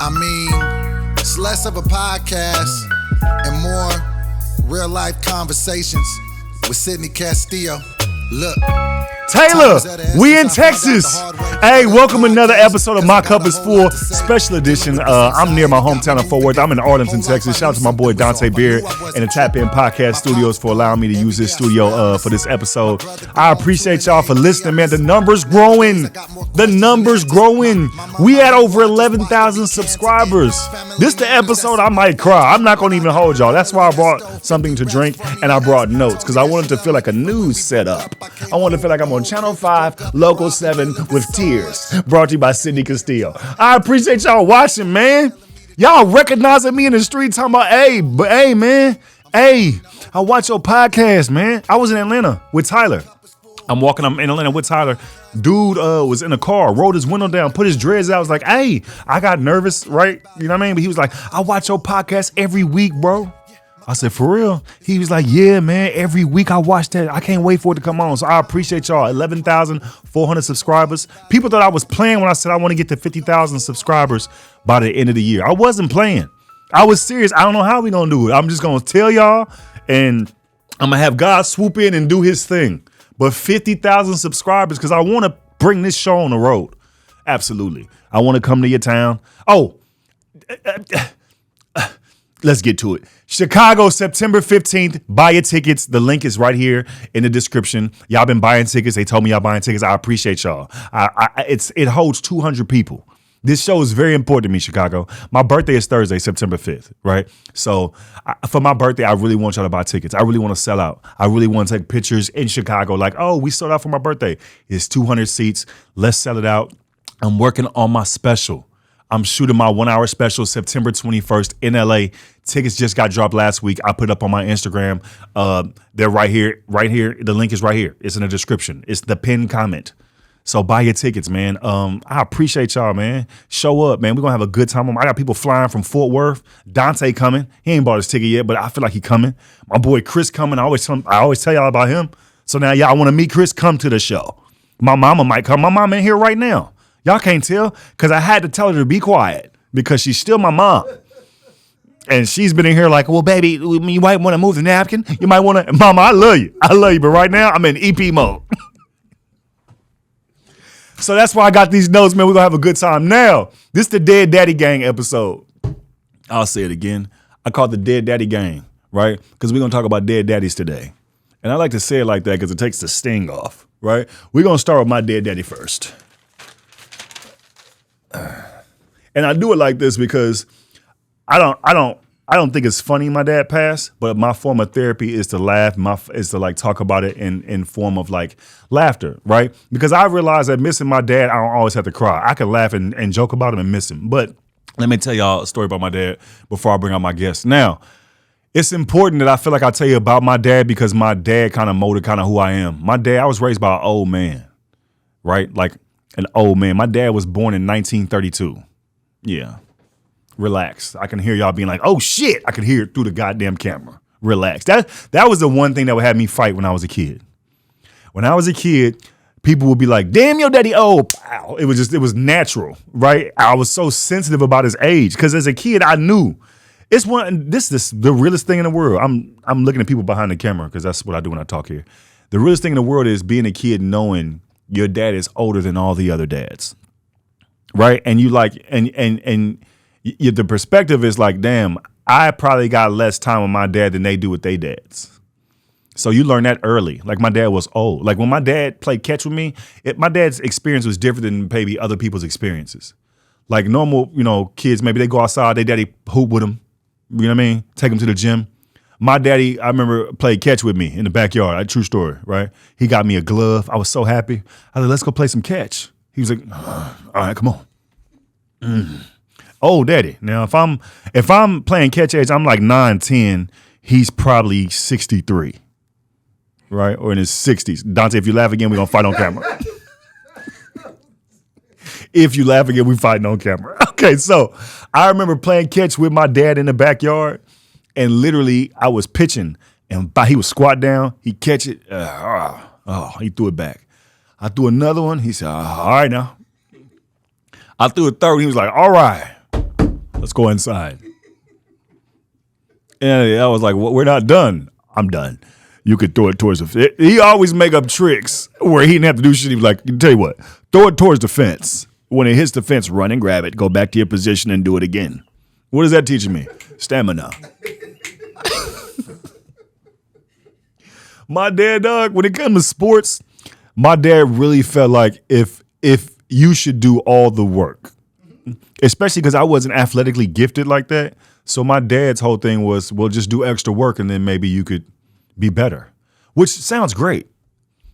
I mean, it's less of a podcast and more real life conversations with Sidney Castillo. Look. Taylor, we in Texas. Hey, welcome to another episode of My Cup is Full, special edition. I'm near my hometown of Fort Worth. I'm in Arlington, Texas. Shout out to my boy Dante Beard and the Tap In Podcast Studios for allowing me to use this studio for this episode. I appreciate y'all for listening, man. The number's growing. The number's growing. We had over 11,000 subscribers. This the episode I might cry. I'm not going to even hold y'all. That's why I brought something to drink and I brought notes because I wanted to feel like a news setup. I wanted to feel like I'm on Channel 5, Local 7 with tears. Brought to you by Sidney Castillo. I appreciate y'all watching, man. Y'all recognizing me in the street talking about, hey, man. Hey, I watch your podcast, man. I was in Atlanta with Tyler. I'm in Atlanta with Tyler. Dude was in a car, rolled his window down, put his dreads out. I was like, hey, I got nervous, right? You know what I mean? But he was like, I watch your podcast every week, bro. I said, for real? He was like, yeah, man, every week I watch that. I can't wait for it to come on. So I appreciate y'all. 11,400 subscribers. People thought I was playing when I said I want to get to 50,000 subscribers by the end of the year. I wasn't playing. I was serious. I don't know how we going to do it. I'm just going to tell y'all, and I'm going to have God swoop in and do his thing. But 50,000 subscribers, because I want to bring this show on the road. Absolutely. I want to come to your town. Let's get to it. Chicago, September 15th. Buy your tickets. The link is right here in the description. Y'all been buying tickets. They told me y'all buying tickets. I appreciate y'all. It holds 200 people. This show is very important to me, Chicago. My birthday is Thursday, September 5th, right? So for my birthday, I really want y'all to buy tickets. I really want to sell out. I really want to take pictures in Chicago. Like, oh, we sold out for my birthday. It's 200 seats. Let's sell it out. I'm working on my special. I'm shooting my 1 hour special September 21st in LA. Tickets just got dropped last week. I put up on my Instagram. They're right here. The link is right here. It's in the description. It's the pinned comment. So buy your tickets, man. I appreciate y'all, man. Show up, man. We're going to have a good time. I got people flying from Fort Worth. Dante coming. He ain't bought his ticket yet, but I feel like he coming. My boy Chris coming. I always tell y'all about him. So now y'all want to meet Chris, come to the show. My mama might come. My mama in here right now. Y'all can't tell because I had to tell her to be quiet because she's still my mom. And she's been in here like, well, baby, you might want to move the napkin. You might want to. Mama, I love you. But right now I'm in EP mode. So that's why I got these notes, man. We're going to have a good time. Now, this is the Dead Daddy Gang episode. I'll say it again. I call it the Dead Daddy Gang, right? Because we're going to talk about dead daddies today. And I like to say it like that because it takes the sting off, right? We're going to start with my dead daddy first. And I do it like this because I don't think it's funny my dad passed, but my form of therapy is to laugh, is to like talk about it in form of like laughter, right? Because I realized that missing my dad, I don't always have to cry. I can laugh and joke about him and miss him. But let me tell y'all a story about my dad before I bring out my guest. Now, it's important that I feel like I tell you about my dad because my dad kind of molded kind of who I am. My dad, I was raised by an old man, right? Like an old man. My dad was born in 1932. Yeah. Relax. I can hear y'all being like, oh shit. I can hear it through the goddamn camera. Relax. That was the one thing that would have me fight when I was a kid. When I was a kid, people would be like, damn, your daddy old. Wow. It was natural, right? I was so sensitive about his age because as a kid, I knew this is the realest thing in the world. I'm looking at people behind the camera because that's what I do when I talk here. The realest thing in the world is being a kid knowing your dad is older than all the other dads. Right. And you like the perspective is like, damn, I probably got less time with my dad than they do with their dads. So you learn that early. Like my dad was old. Like when my dad played catch with me, my dad's experience was different than maybe other people's experiences. Like normal, kids, maybe they go outside, their daddy hoop with them. You know what I mean? Take them to the gym. My daddy, I remember, played catch with me in the backyard. True story, right? He got me a glove. I was so happy. I said, let's go play some catch. He was like, all right, come on. Oh, daddy. Now, if I'm playing catch age, I'm like 9, 10. He's probably 63, right? Or in his 60s. Dante, if you laugh again, we're going to fight on camera. If you laugh again, we fighting on camera. Okay, so I remember playing catch with my dad in the backyard, and literally I was pitching, and he would squat down, he'd catch it, he threw it back. I threw another one, he said, all right now. I threw a third, he was like, all right. Let's go inside. And I was like, well, we're not done. I'm done. You could throw it towards the fence. He always make up tricks where he didn't have to do shit. He was like, tell you what, throw it towards the fence. When it hits the fence, run and grab it. Go back to your position and do it again. What is that teaching me? Stamina. My dad, dog, when it comes to sports, my dad really felt like if you should do all the work, especially because I wasn't athletically gifted like that. So my dad's whole thing was, well, just do extra work and then maybe you could be better, which sounds great,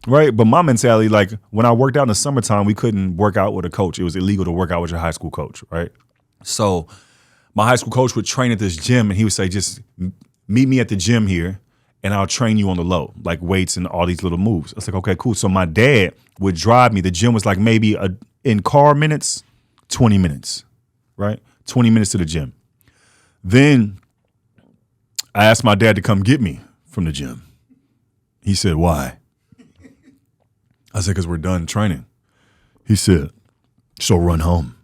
right? But my mentality, like when I worked out in the summertime, we couldn't work out with a coach. It was illegal to work out with your high school coach, right? So my high school coach would train at this gym and he would say, just meet me at the gym here and I'll train you on the low, like weights and all these little moves. I was like, okay, cool. So my dad would drive me. The gym was like maybe in car minutes, 20 minutes, right? 20 minutes to the gym. Then I asked my dad to come get me from the gym. He said, why? I said, because we're done training. He said, so run home.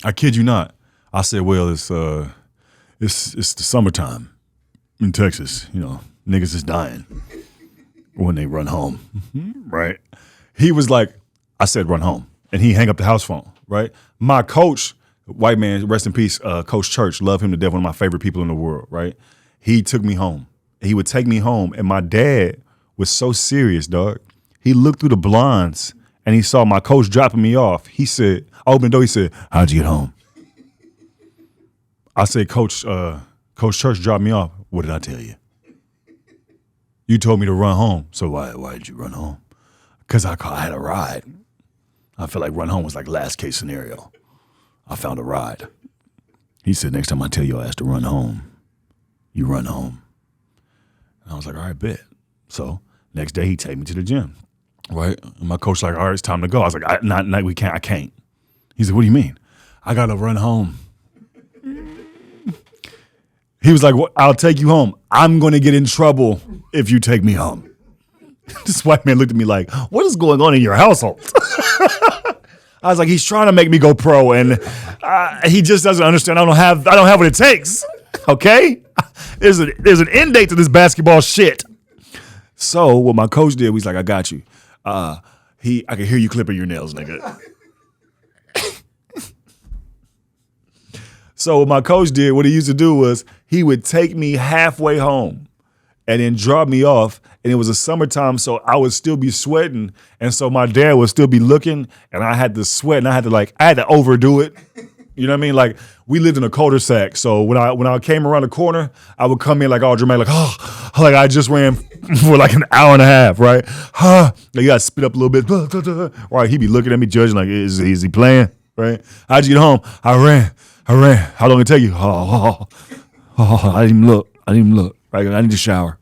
I kid you not. I said, well, it's the summertime in Texas. You know, niggas is dying when they run home, right? He was like, I said, run home. And he hang up the house phone, right? My coach, white man, rest in peace, Coach Church, love him to death, one of my favorite people in the world, right? He took me home. He would take me home, and my dad was so serious, dog. He looked through the blinds, and he saw my coach dropping me off. He said, I opened the door, he said, how'd you get home? I said, Coach Church dropped me off. What did I tell you? You told me to run home. So why did you run home? Because I had a ride. I felt like run home was like last case scenario. I found a ride. He said, next time I tell your ass to run home, you run home. And I was like, all right, bet. So next day he take me to the gym, right? And my coach like, all right, it's time to go. I was like, I can't. He said, what do you mean? I got to run home. He was like, well, I'll take you home. I'm going to get in trouble if you take me home. This white man looked at me like, what is going on in your household? I was like, he's trying to make me go pro, and he just doesn't understand. I don't have what it takes. Okay, there's an end date to this basketball shit. So what my coach did, he's like, I got you. I can hear you clipping your nails, nigga. So what my coach did, what he used to do was he would take me halfway home and then drop me off. And it was a summertime, so I would still be sweating. And so my dad would still be looking, and I had to sweat, and I had to overdo it. You know what I mean? Like, we lived in a cul-de-sac. So when I came around the corner, I would come in like all dramatic, like, like I just ran for like an hour and a half, right? You got to spit up a little bit. Right, he'd be looking at me, judging like, is he playing? Right? How'd you get home? I ran. How long did it take you? I didn't even look. Right? I need to shower.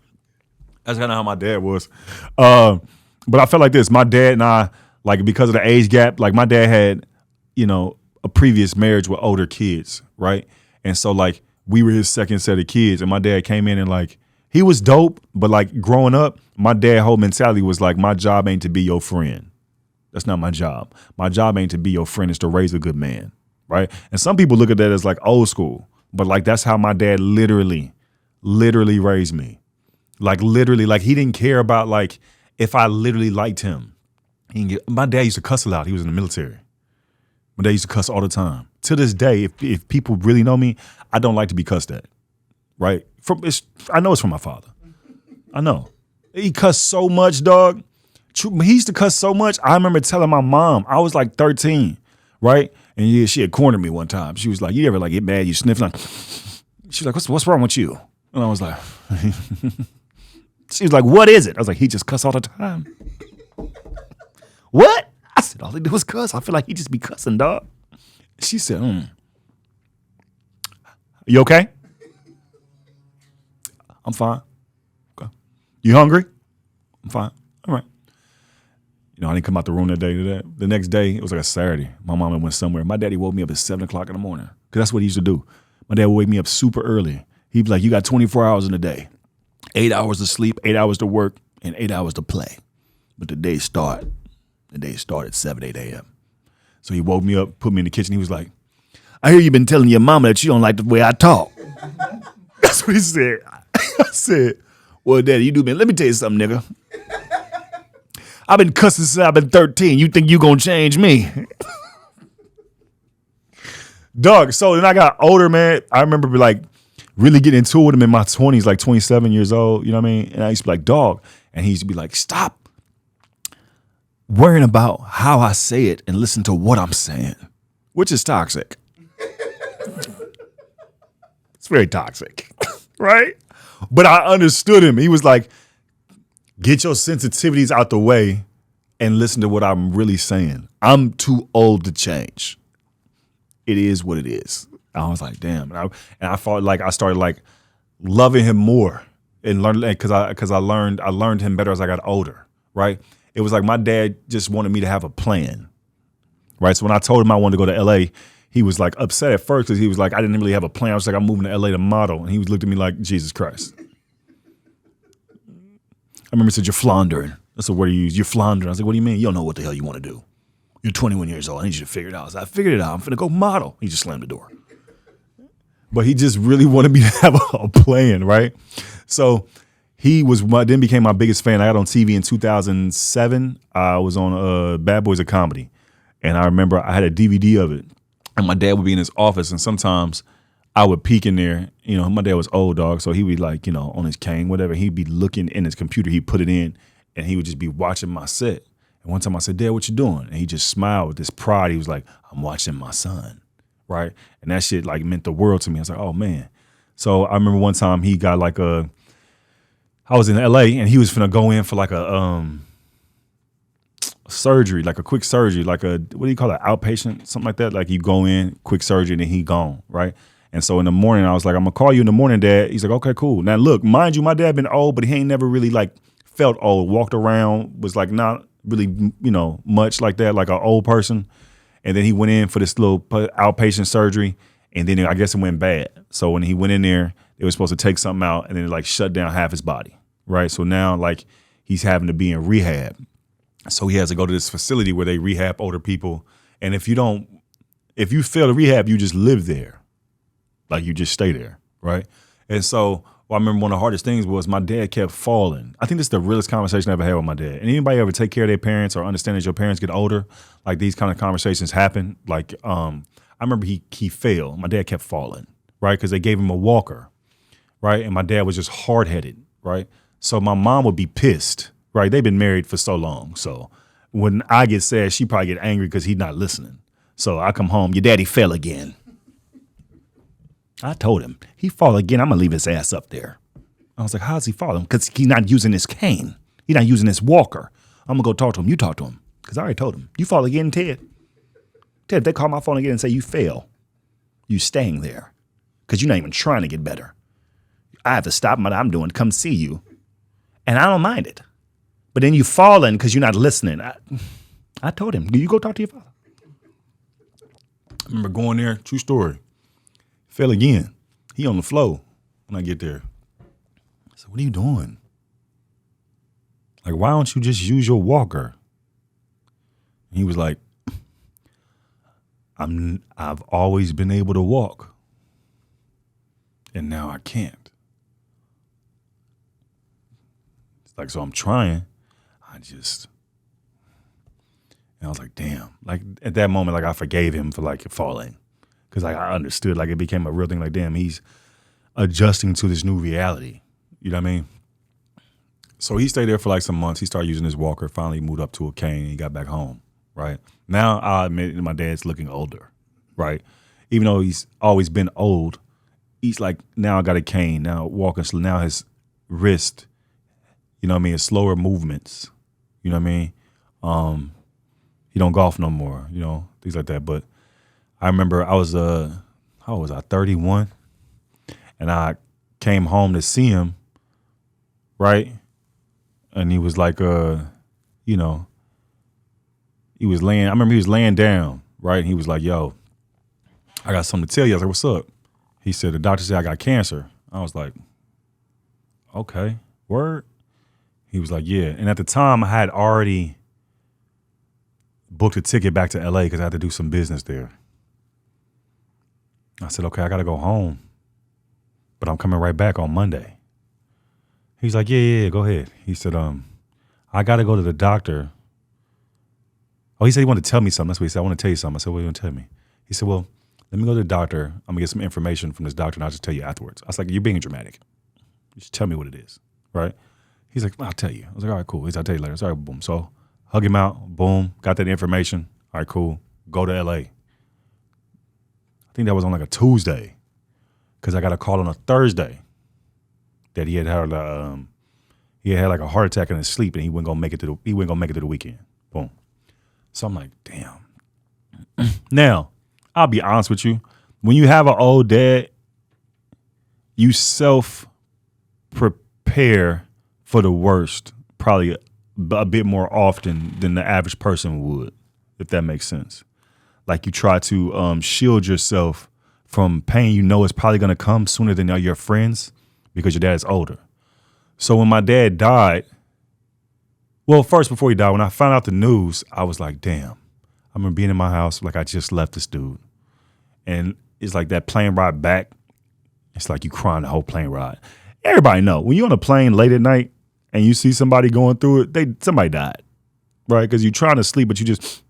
That's kind of how my dad was. But I felt like this. My dad and I, like, because of the age gap, like my dad had, a previous marriage with older kids, right? And so, like, we were his second set of kids. And my dad came in and, like, he was dope. But, like, growing up, my dad's whole mentality was, like, my job ain't to be your friend. That's not my job. My job ain't to be your friend. It's to raise a good man, right? And some people look at that as, like, old school. But, like, that's how my dad literally raised me. Like, literally, like, he didn't care about, like, if I literally liked him. My dad used to cuss a lot. He was in the military. My dad used to cuss all the time. To this day, if people really know me, I don't like to be cussed at, right? I know it's from my father. I know. He cussed so much, dog. He used to cuss so much. I remember telling my mom, I was like 13, right? And she had cornered me one time. She was like, you ever, like, get mad, you sniff? Like, she was like, what's wrong with you? And I was like... She was like, what is it? I was like, he just cuss all the time. What? I said, all he do is cuss. I feel like he just be cussing, dog. She said, You okay? I'm fine. Okay. You hungry? I'm fine. All right. I didn't come out the room that day. The next day, it was like a Saturday. My mama went somewhere. My daddy woke me up at 7 o'clock in the morning because that's what he used to do. My dad would wake me up super early. He'd be like, you got 24 hours in a day. 8 hours to sleep, 8 hours to work, and 8 hours to play. But the day started at 7, 8 a.m. So he woke me up, put me in the kitchen. He was like, I hear you been telling your mama that you don't like the way I talk. That's what he said. I said, well, Daddy, you do me. Let me tell you something, nigga. I've been cussing since I've been 13. You think you gonna change me? Dog, so then I got older, man. I remember like really getting into it with him in my 20s, like 27 years old, you know what I mean? And I used to be like, dog. And he used to be like, stop worrying about how I say it and listen to what I'm saying, which is toxic. It's very toxic, right? But I understood him. He was like, get your sensitivities out the way and listen to what I'm really saying. I'm too old to change. It is what it is. I was like, damn. And I felt like I started like loving him more and learn because I learned him better as I got older, right? It was like my dad just wanted me to have a plan, right? So when I told him I wanted to go to LA, he was like upset at first because he was like, I didn't really have a plan. I was like, I'm moving to LA to model. And he looked at me like, Jesus Christ. I remember he said, you're floundering. That's the word he used. You're floundering. I was like, what do you mean? You don't know what the hell you want to do. You're 21 years old. I need you to figure it out. I said, I figured it out. I'm finna go model. He just slammed the door. But he just really wanted me to have a plan, right? So he was then became my biggest fan. I got on TV in 2007. I was on Bad Boys of Comedy. And I remember I had a DVD of it. And my dad would be in his office. And sometimes I would peek in there. You know, my dad was old, dog. So he would like, you know, on his cane, whatever. He'd be looking in his computer. He'd put it in. And he would just be watching my set. And one time I said, Dad, what you doing? And he just smiled with this pride. He was like, I'm watching my son. Right. And that shit like meant the world to me. I was like, oh, man. So I remember one time he got like I was in LA and he was finna go in for like a surgery, like a quick surgery, like what do you call it? Outpatient, something like that. Like you go in, quick surgery, and then he gone. Right. And so in the morning, I was like, I'm going to call you in the morning, Dad. He's like, OK, cool. Now, look, mind you, my dad been old, but he ain't never really like felt old, walked around, was like not really, you know, much like that, like an old person. And then he went in for this little outpatient surgery. And then I guess it went bad. So when he went in there, they were supposed to take something out and then it like shut down half his body. Right. So now like he's having to be in rehab. So he has to go to this facility where they rehab older people. And if you fail to rehab, you just live there. Like you just stay there. Right. And so I remember one of the hardest things was my dad kept falling. I think this is the realest conversation I ever had with my dad. And anybody ever take care of their parents or understand as your parents get older, like these kind of conversations happen. Like I remember he failed. My dad kept falling, right? Because they gave him a walker, right? And my dad was just hard-headed, right? So my mom would be pissed, right? They've been married for so long. So when I get sad, she probably get angry because he's not listening. So I come home, your daddy fell again. I told him, he fall again, I'm going to leave his ass up there. I was like, how's he falling? Because he's not using his cane. He's not using his walker. I'm going to go talk to him. You talk to him. Because I already told him. You fall again, Ted. Ted, if they call my phone again and say you fail, you staying there. Because you're not even trying to get better. I have to stop what I'm doing, come see you. And I don't mind it. But then you falling because you're not listening. I told him, you go talk to your father. I remember going there, true story. Fell again. He on the floor when I get there. I said, what are you doing? Like, why don't you just use your walker? And he was like, I've always been able to walk. And now I can't. It's like, so I'm trying. And I was like, damn. Like at that moment, like I forgave him for like falling. Because like I understood, like it became a real thing. Like, damn, he's adjusting to this new reality. You know what I mean? So he stayed there for like some months. He started using his walker. Finally moved up to a cane. And he got back home. Right now, I admit my dad's looking older. Right, even though he's always been old, he's like now I got a cane. Now walking slow. Now his wrist, you know what I mean, his slower movements. You know what I mean? He don't golf no more. You know, things like that. But I remember I was how old was I? 31, and I came home to see him, right? And he was like, you know, he was laying. I remember he was laying down, right? And he was like, "Yo, I got something to tell you." I was like, "What's up?" He said, "The doctor said I got cancer." I was like, "Okay, word." He was like, "Yeah," and at the time I had already booked a ticket back to LA because I had to do some business there. I said, okay, I got to go home, but I'm coming right back on Monday. He's like, yeah, go ahead. He said, I got to go to the doctor. Oh, he said he wanted to tell me something. That's what he said. I want to tell you something. I said, what are you going to tell me? He said, well, let me go to the doctor. I'm going to get some information from this doctor, and I'll just tell you afterwards. I was like, you're being dramatic. Just tell me what it is, right? He's like, I'll tell you. I was like, all right, cool. He said, I'll tell you later. Sorry, boom. So hug him out. Boom. Got that information. All right, cool. Go to LA. I think that was on like a Tuesday because I got a call on a Thursday that he had like a heart attack in his sleep and he wasn't gonna make it to the weekend. Boom. So I'm like, damn. Now, I'll be honest with you. When you have an old dad, you self-prepare for the worst probably a bit more often than the average person would, if that makes sense. Like you try to shield yourself from pain you know is probably going to come sooner than your friends because your dad is older. So when my dad died, well, first before he died, when I found out the news, I was like, damn. I remember being in my house like I just left this dude. And it's like that plane ride back. It's like you crying the whole plane ride. Everybody know when you're on a plane late at night and you see somebody going through it, somebody died, right? Because you're trying to sleep, but you just,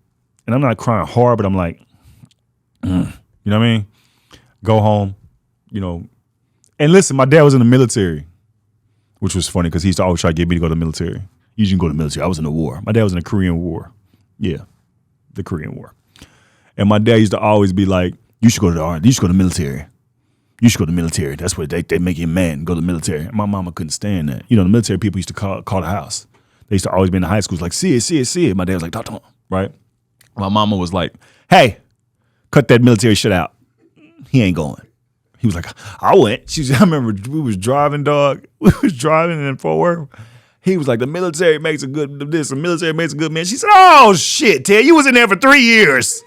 and I'm not crying hard, but I'm like, you know what I mean? Go home, you know. And listen, my dad was in the military, which was funny because he used to always try to get me to go to the military. You shouldn't go to the military. I was in the war. My dad was in the Korean War. Yeah, the Korean War. And my dad used to always be like, you should go to the army. You should go to the military. You should go to the military. That's what they make you a man, go to the military. And my mama couldn't stand that. You know, the military people used to call the house. They used to always be in the high schools like, see it. My dad was like, talk to him, right? My mama was like, hey, cut that military shit out. He ain't going. He was like, I went. I remember we was driving, dog. We was driving in Fort Worth. He was like, the military makes a good this, the military makes a good man. She said, oh, shit, Ted, you was in there for 3 years.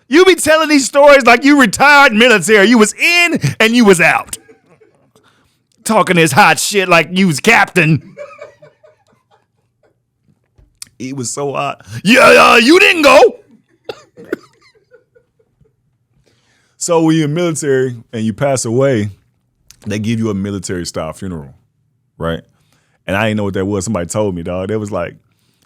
You be telling these stories like you retired military. You was in and you was out. Talking this hot shit like you was captain. He was so hot. Yeah, you didn't go. So when you're in military and you pass away, they give you a military style funeral, right? And I didn't know what that was. Somebody told me, dog. They was like,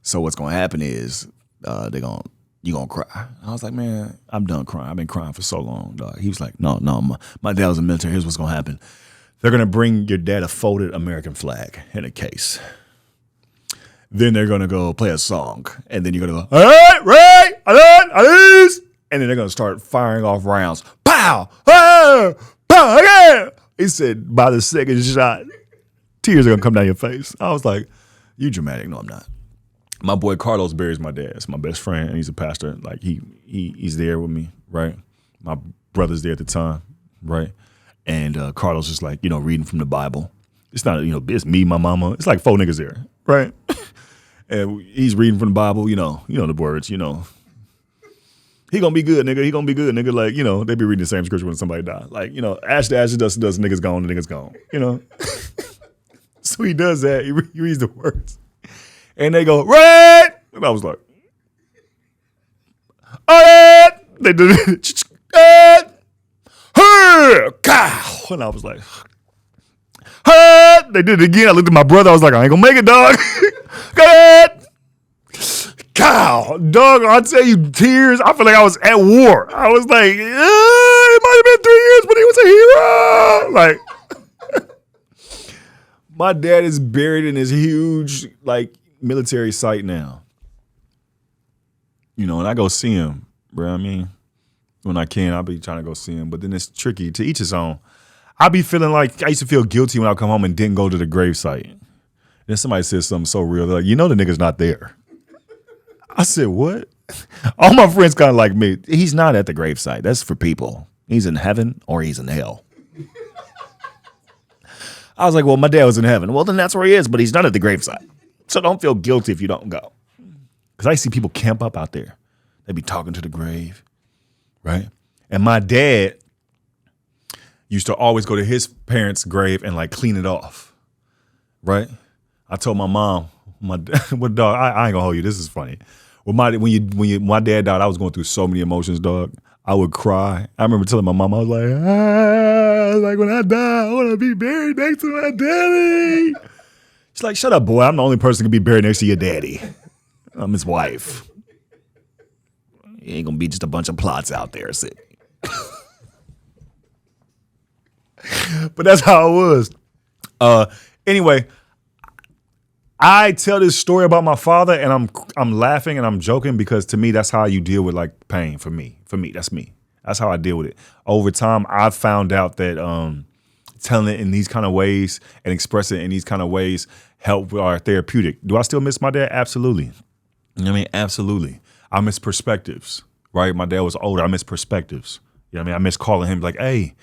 so what's gonna happen is you gonna cry. I was like, man, I'm done crying. I've been crying for so long, dog. He was like, no, my dad was in the military. Here's what's gonna happen. They're gonna bring your dad a folded American flag in a case. Then they're gonna go play a song, and then you're gonna go, all right, Ray, Alice. And then they're going to start firing off rounds. Pow! Ah, pow! Yeah! He said, by the second shot, tears are going to come down your face. I was like, you dramatic. No, I'm not. My boy Carlos buries my dad. It's my best friend, and he's a pastor. Like, he's there with me, right? My brother's there at the time, right? And Carlos is like, reading from the Bible. It's not, it's me, my mama. It's like 4 niggas there, right? And he's reading from the Bible, you know the words, He gonna be good, nigga. He gonna be good, nigga. Like, they be reading the same scripture when somebody die. Like, ash to ashes, dust to dust, nigga's gone, the nigga's gone. So he does that. He reads the words. And they go, right! And I was like, all right! They did it. Cow! And I was like, they did it again. I looked at my brother. I was like, I ain't gonna make it, dog. Cow, dog, I'll tell you, tears. I feel like I was at war. I was like, it might have been 3 years, but he was a hero. Like, my dad is buried in this huge, military site now. And I go see him, bro. I mean, when I can, I'll be trying to go see him. But then it's tricky. To each his own. I be feeling like I used to feel guilty when I come home and didn't go to the gravesite. Then somebody says something so real. They're like, the nigga's not there. I said, what? All my friends kind of like me. He's not at the gravesite. That's for people. He's in heaven or he's in hell. I was like, well, my dad was in heaven. Well, then that's where he is, but he's not at the gravesite. So don't feel guilty if you don't go. Because I see people camp up out there. They be talking to the grave, right? And my dad used to always go to his parents' grave and clean it off, right? I told my mom, well, dog, I ain't gonna hold you. This is funny. When my dad died, I was going through so many emotions, dog. I would cry. I remember telling my mom, I was like when I die, I want to be buried next to my daddy. She's like, shut up, boy. I'm the only person who can be buried next to your daddy. I'm his wife. It ain't gonna be just a bunch of plots out there, Sydney. But that's how it was. Anyway, I tell this story about my father, and I'm laughing and I'm joking because to me that's how you deal with like pain. For me, that's me. That's how I deal with it. Over time, I've found out that telling it in these kind of ways and expressing it in these kind of ways help are therapeutic. Do I still miss my dad? Absolutely. You know what I mean? Absolutely. I miss perspectives. Right? My dad was older. I miss perspectives. You know what I mean? I miss calling him like, hey,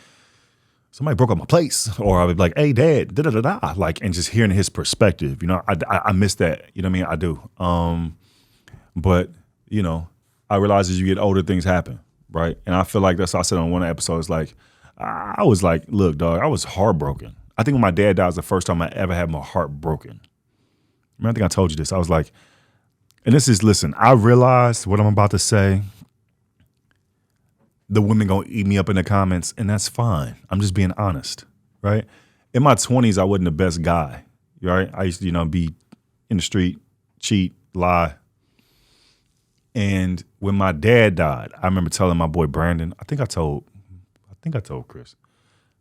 somebody broke up my place. Or I would be like, hey, dad, da-da-da-da. Like, and just hearing his perspective. You know, I miss that. You know what I mean? I do. But, you know, I realize as you get older, things happen. Right? And I feel like that's what I said on one episode. It's like, I was like, look, dog, I was heartbroken. I think when my dad died was the first time I ever had my heart broken. I think I told you this. I was like, and this is, listen, I realized what I'm about to say. The women gonna eat me up in the comments, and that's fine. I'm just being honest, right? In my 20s, I wasn't the best guy, right? I used to, be in the street, cheat, lie. And when my dad died, I remember telling my boy Brandon, I think I told Chris.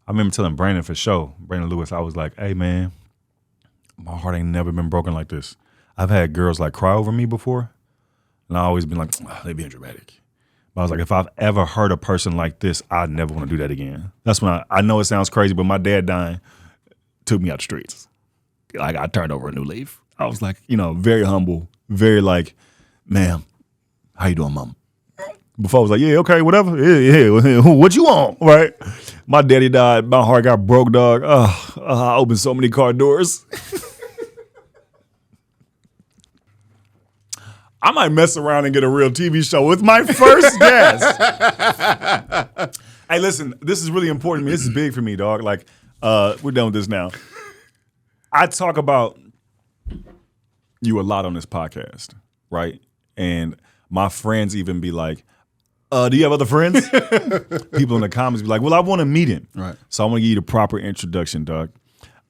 I remember telling Brandon for sure, Brandon Lewis, I was like, hey man, my heart ain't never been broken like this. I've had girls like cry over me before, and I always been like, they being dramatic. But I was like, if I've ever hurt a person like this, I'd never want to do that again. That's when I know it sounds crazy, but my dad dying took me out the streets. Like I turned over a new leaf. I was like, very humble, very like, ma'am, how you doing, mom? Before I was like, yeah, okay, whatever. Yeah, what you want, right? My daddy died. My heart got broke, dog. I opened so many car doors. I might mess around and get a real TV show with my first guest. Hey, listen, this is really important to me. This is big for me, dog. Like, we're done with this now. I talk about you a lot on this podcast, right? And my friends even be like, do you have other friends? People in the comments be like, well, I want to meet him. Right. So I want to give you the proper introduction, dog.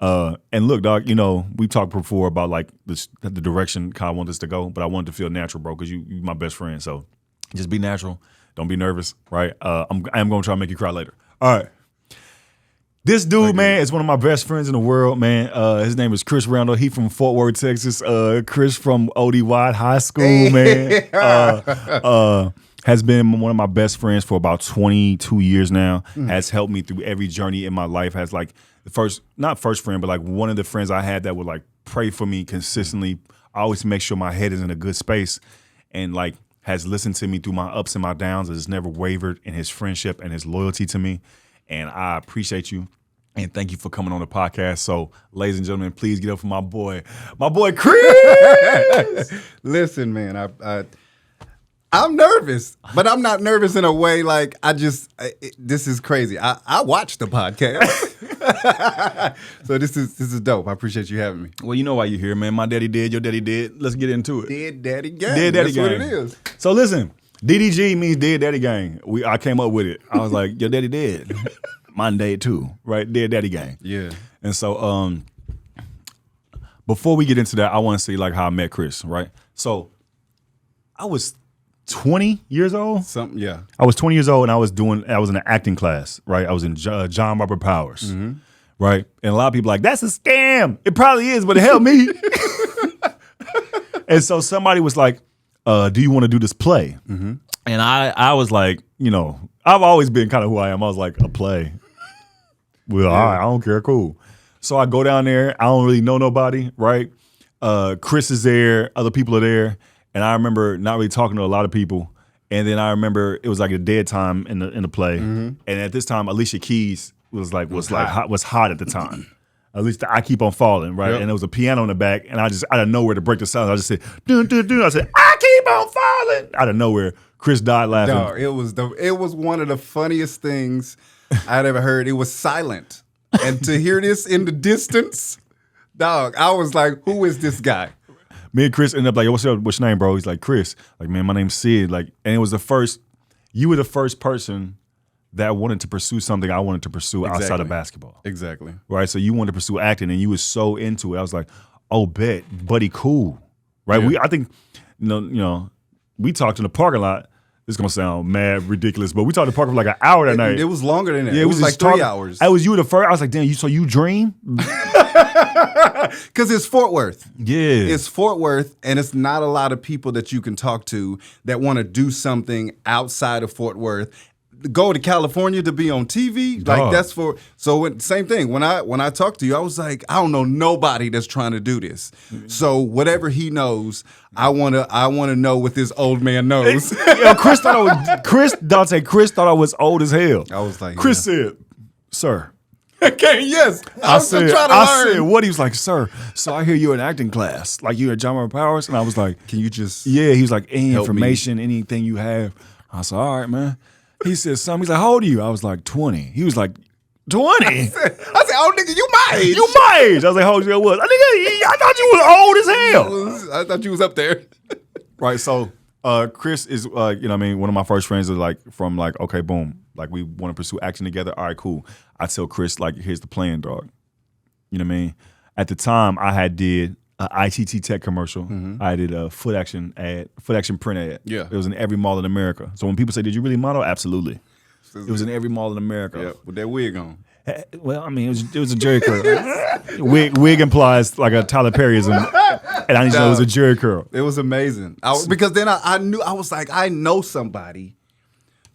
And look, dog, we talked before about like the direction Kyle wants us to go, but I wanted to feel natural, bro, because you my best friend. So just be natural. Don't be nervous, right? I am going to try to make you cry later. All right. This dude, man, is one of my best friends in the world, man. His name is Chris Randall. He from Fort Worth, Texas. Chris from O.D. White High School, man. Has been one of my best friends for about 22 years now. Has helped me through every journey in my life. Has like not first friend, but like one of the friends I had that would like pray for me consistently. I always make sure my head is in a good space, and like has listened to me through my ups and my downs. Has never wavered in his friendship and his loyalty to me. And I appreciate you. And thank you for coming on the podcast. So, ladies and gentlemen, please get up for my boy Chris. Listen, man, I'm nervous, but I'm not nervous in a way like this is crazy. I watched the podcast. So this is dope. I appreciate you having me. Well, you know why you're here, man. My daddy did, your daddy did. Let's get into it. Dead Daddy Gang. Dead Daddy That's Gang. what it is. So listen, DDG means Dead Daddy Gang. I came up with it. I was like, your daddy dead. Mine dead too, right? Dead Daddy Gang. Yeah. And so before we get into that, I want to see like how I met Chris, right? So I was 20 years old. Yeah. I was 20 years old and I was in an acting class, right? I was in John Robert Powers, right? And a lot of people like, that's a scam. It probably is, but it helped me. And so somebody was like, do you want to do this play? And I was like, I've always been kind of who I am. I was like, a play. Well, all right, I don't care, cool. So I go down there. I don't really know nobody, right? Chris is there. Other people are there. And I remember not really talking to a lot of people. And then I remember it was like a dead time in the play. And at this time, Alicia Keys was hot at the time. At least I Keep on Falling, right? Yep. And there was a piano in the back, and I just out of nowhere to break the silence, I just said, dun, dun, dun. I said, I keep on falling. Out of nowhere, Chris died laughing. Dog, it was one of the funniest things I'd ever heard. It was silent. And to hear this in the distance, dog, I was like, who is this guy? Me and Chris ended up like, what's your name, bro? He's like, Chris. Like, man, my name's Sid. Like, and it was the first you were the first person that wanted to pursue something I wanted to pursue outside of basketball. Exactly. Right? So you wanted to pursue acting and you was so into it. I was like, oh, bet, buddy, cool. Right? Yeah. I think, we talked in the parking lot. This is going to sound mad ridiculous, but we talked in the parking lot for like an hour that night. It was longer than that. Yeah, it was like just 3 hours. I was you the first. I was like, damn, so you dream? Because it's Fort Worth. Yeah. It's Fort Worth, and it's not a lot of people that you can talk to that want to do something outside of Fort Worth. Go to California to be on TV, like that's for. So same thing. When I talked to you, I was like, I don't know nobody that's trying to do this. So whatever he knows, I wanna know what this old man knows. Chris thought I was old as hell. I was like, Chris said, "Sir." Okay, yes. I said, trying to learn. said, what? He was like, sir, so I hear you're in acting class. Like you at John Moore Powers? And I was like, can you just yeah. He was like, any help information, anything you have. I said, all right, man. He said, son, he's like, how old are you? I was like, 20. He was like, 20? I said, oh, nigga, you my age. You my age. I was like, how old you was? I thought you was old as hell. I thought you was up there. Right, so Chris is, one of my first friends is like, from like, okay, boom. Like, we want to pursue action together. All right, cool. I tell Chris, like, here's the plan, dog. You know what I mean? At the time, I had did an ITT Tech commercial. I did a foot action print ad. Yeah. It was in every mall in America. So when people say, did you really model? Absolutely. It was in every mall in America. Yeah, with that wig on. Well, I mean, it was a Jerry curl. wig implies like a Tyler Perryism, and I need to know it was a Jerry curl. It was amazing. Because then I knew, I was like, I know somebody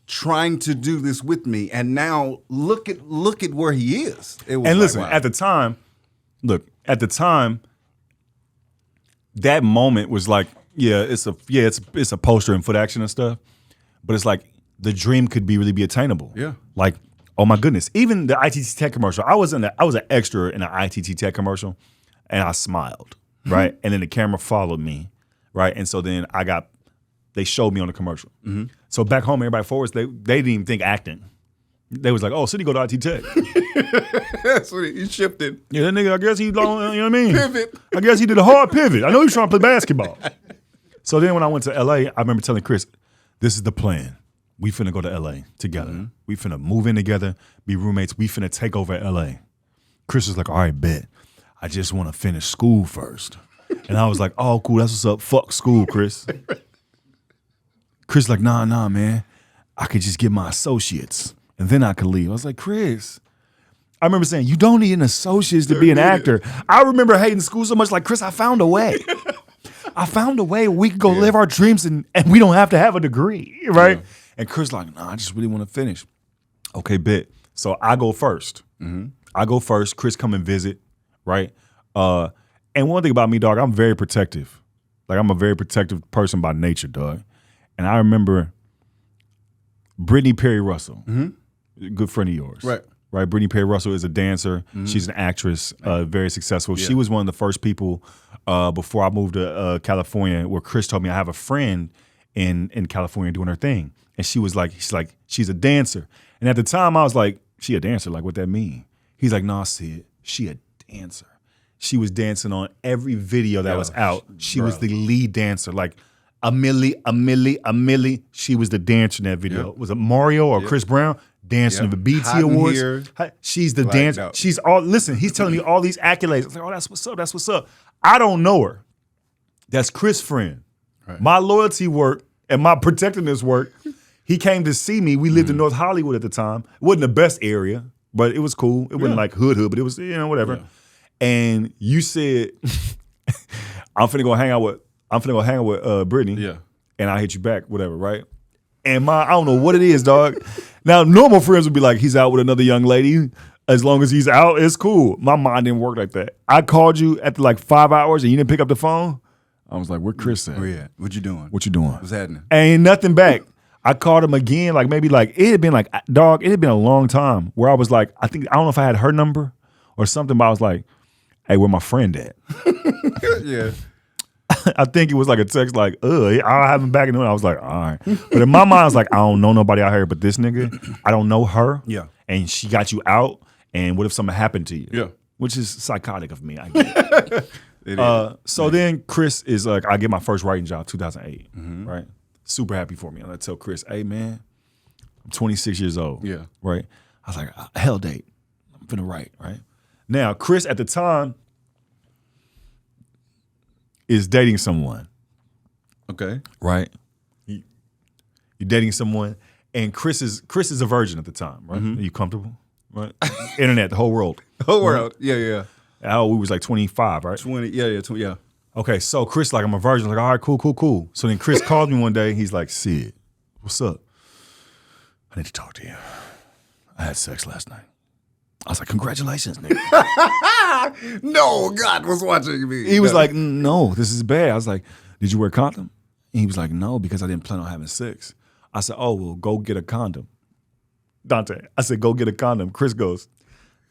trying to do this with me, and now look at where he is. It was and like, listen, wow. at the time, that moment was like, it's a poster and foot action and stuff, but it's like the dream could really be attainable. Yeah. Like, oh my goodness, even the ITT Tech commercial. I was an extra in an ITT Tech commercial, and I smiled, right, and then the camera followed me, right, and so then they showed me on the commercial. So back home, everybody forwards, they didn't even think acting. They was like, oh, City go to IT Tech. That's what he shifted. Yeah, that nigga, I guess he long, you know what I mean? Pivot. I guess he did a hard pivot. I know he was trying to play basketball. So then when I went to LA, I remember telling Chris, this is the plan. We finna go to LA together. We finna move in together, be roommates. We finna take over LA. Chris was like, all right, bet. I just want to finish school first. And I was like, oh, cool, that's what's up. Fuck school, Chris. Chris like, nah, man. I could just get my associates and then I could leave. I was like, Chris, I remember saying, you don't need an associates to be an actor. I remember hating school so much, like, Chris, I found a way. I found a way we could go live our dreams and we don't have to have a degree, right? Yeah. And Chris like, nah, I just really want to finish. Okay, bet. So I go first. I go first. Chris come and visit, right? And one thing about me, dog, I'm very protective. Like, I'm a very protective person by nature, dog. And I remember Brittany Perry Russell, a good friend of yours. Right. Brittany Perry Russell is a dancer. She's an actress, very successful. Yeah. She was one of the first people before I moved to California where Chris told me I have a friend in California doing her thing. And she was like, she's a dancer. And at the time I was like, she a dancer? Like, what that mean? He's like, nah, Sid, she a dancer. She was dancing on every video that was out. She was the lead dancer. Like, a Millie. She was the dancer in that video. Was it Mario or Chris Brown? Dancing at the BT Awards. She's the dancer. No. She's all, listen, he's telling me all these accolades. I was like, oh, that's what's up. I don't know her. That's Chris' friend. Right. My loyalty work and my protectiveness work. He came to see me. We lived in North Hollywood at the time. It wasn't the best area, but it was cool. It wasn't like hood, but it was, whatever. Yeah. And you said, I'm finna go hang out with Brittany. Yeah. And I'll hit you back, whatever, right? And I don't know what it is, dog. Now, normal friends would be like, he's out with another young lady. As long as he's out, it's cool. My mind didn't work like that. I called you after like 5 hours and you didn't pick up the phone. I was like, where Chris at? Oh, yeah. What you doing? What's happening? Ain't nothing back. I called him again, like maybe like, it had been a long time where I was like, I don't know if I had her number or something, but I was like, hey, where my friend at? Yeah. I think it was like a text like, I'll have him back in the I was like, all right. But in my mind, I was like, I don't know nobody out here but this nigga. I don't know her. Yeah. And she got you out. And what if something happened to you? Yeah. Which is psychotic of me, I get it. So then Chris is like, I get my first writing job, 2008, right? Super happy for me. And I tell Chris, hey, man, 26 years old. Yeah. Right? I was like, hell date. I'm finna write, right? Now, Chris at the time is dating someone. Okay. Right? You're dating someone, and Chris is a virgin at the time, right? Are you comfortable? Right? Internet, the whole world. The whole world. Yeah. We was like 25, right? 20. Yeah. 20. Yeah. Okay, so Chris, like, I'm a virgin. Like, all right, cool. So then Chris called me one day. He's like, Sid, what's up? I need to talk to you. I had sex last night. I was like, congratulations, nigga. No, God was watching me. He was like, no, this is bad. I was like, did you wear a condom? And he was like, no, because I didn't plan on having sex. I said, oh, well, go get a condom. Dante, I said, go get a condom. Chris goes,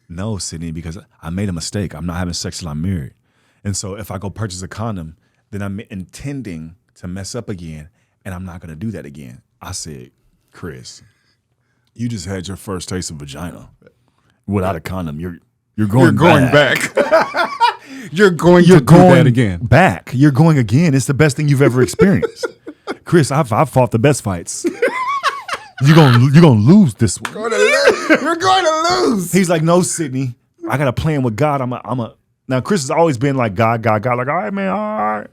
no, Sydney, because I made a mistake. I'm not having sex till I'm married. And so if I go purchase a condom, then I'm intending to mess up again, and I'm not going to do that again. I said, Chris, you just had your first taste of vagina. Without a condom, you're going back. You're going to do that again. Back. You're going again. It's the best thing you've ever experienced. Chris, I've fought the best fights. You're gonna lose this one. You're going to lose. He's like, no, Sydney. I got a plan with God. Now Chris has always been like God. Like, all right, man, all right.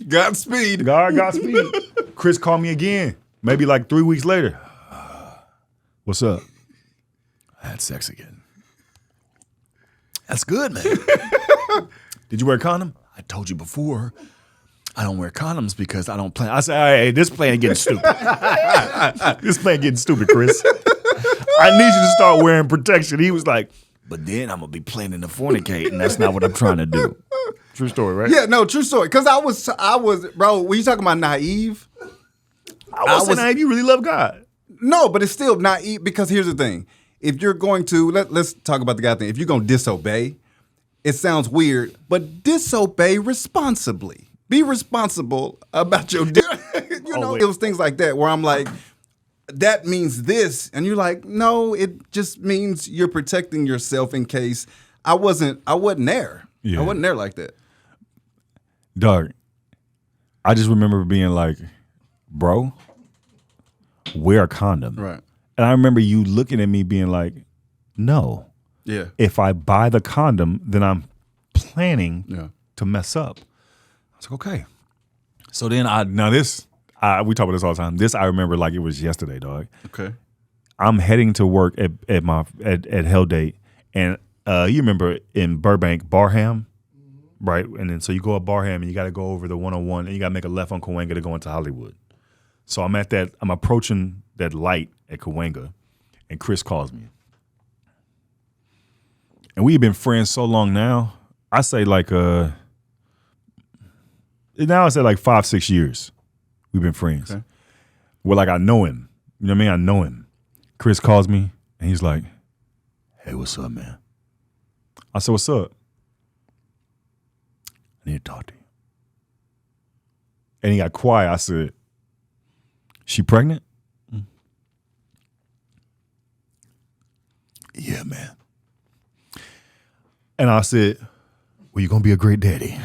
Godspeed. Godspeed. Chris called me again. Maybe like 3 weeks later. What's up? I had sex again. That's good, man. Did you wear a condom? I told you before. I don't wear condoms because I don't plan. I said, hey, this plan getting stupid. This plan getting stupid, Chris. I need you to start wearing protection. He was like, but then I'm going to be planning to fornicate, and that's not what I'm trying to do. True story, right? Yeah, no, true story. Because I was, bro, when you talking about naive? I was naive. You really love God. No, but it's still naive because here's the thing. If you're going to, let's talk about the guy thing. If you're going to disobey, it sounds weird, but disobey responsibly. Be responsible about your, it was things like that where I'm like, that means this. And you're like, no, it just means you're protecting yourself in case I wasn't there. Yeah. I wasn't there like that. Dog, I just remember being like, bro, wear a condom. Right. And I remember you looking at me being like, no. Yeah. If I buy the condom, then I'm planning to mess up. I was like, okay. So then we talk about this all the time. This I remember like it was yesterday, dog. Okay. I'm heading to work at Hell Date, and you remember in Burbank, Barham, right? And then so you go up Barham and you got to go over the 101, and you got to make a left on Cahuenga to go into Hollywood. So I'm approaching that light at Cahuenga, and Chris calls me. And we've been friends so long now. I say like 5-6 years we've been friends. Okay. Well, like I know him. You know what I mean? I know him. Chris calls me and he's like, hey, what's up, man? I said, what's up? I need to talk to you. And he got quiet. I said, she pregnant? Yeah, man. And I said, well, you're going to be a great daddy.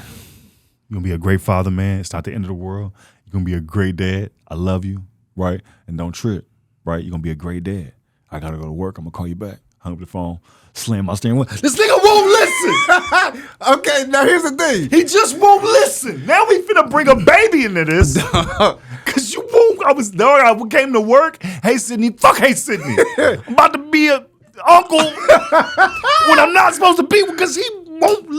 You're going to be a great father, man. It's not the end of the world. You're going to be a great dad. I love you, right? And don't trip, right? You're going to be a great dad. I got to go to work. I'm going to call you back. Hung up the phone, slammed my steering wheel. This nigga won't listen. Okay, now here's the thing. He just won't listen. Now we finna bring a baby into this. Because you won't. I came to work. Hey, Sydney. Fuck, hey, Sydney. I'm about to be a uncle when I'm not supposed to be because he won't.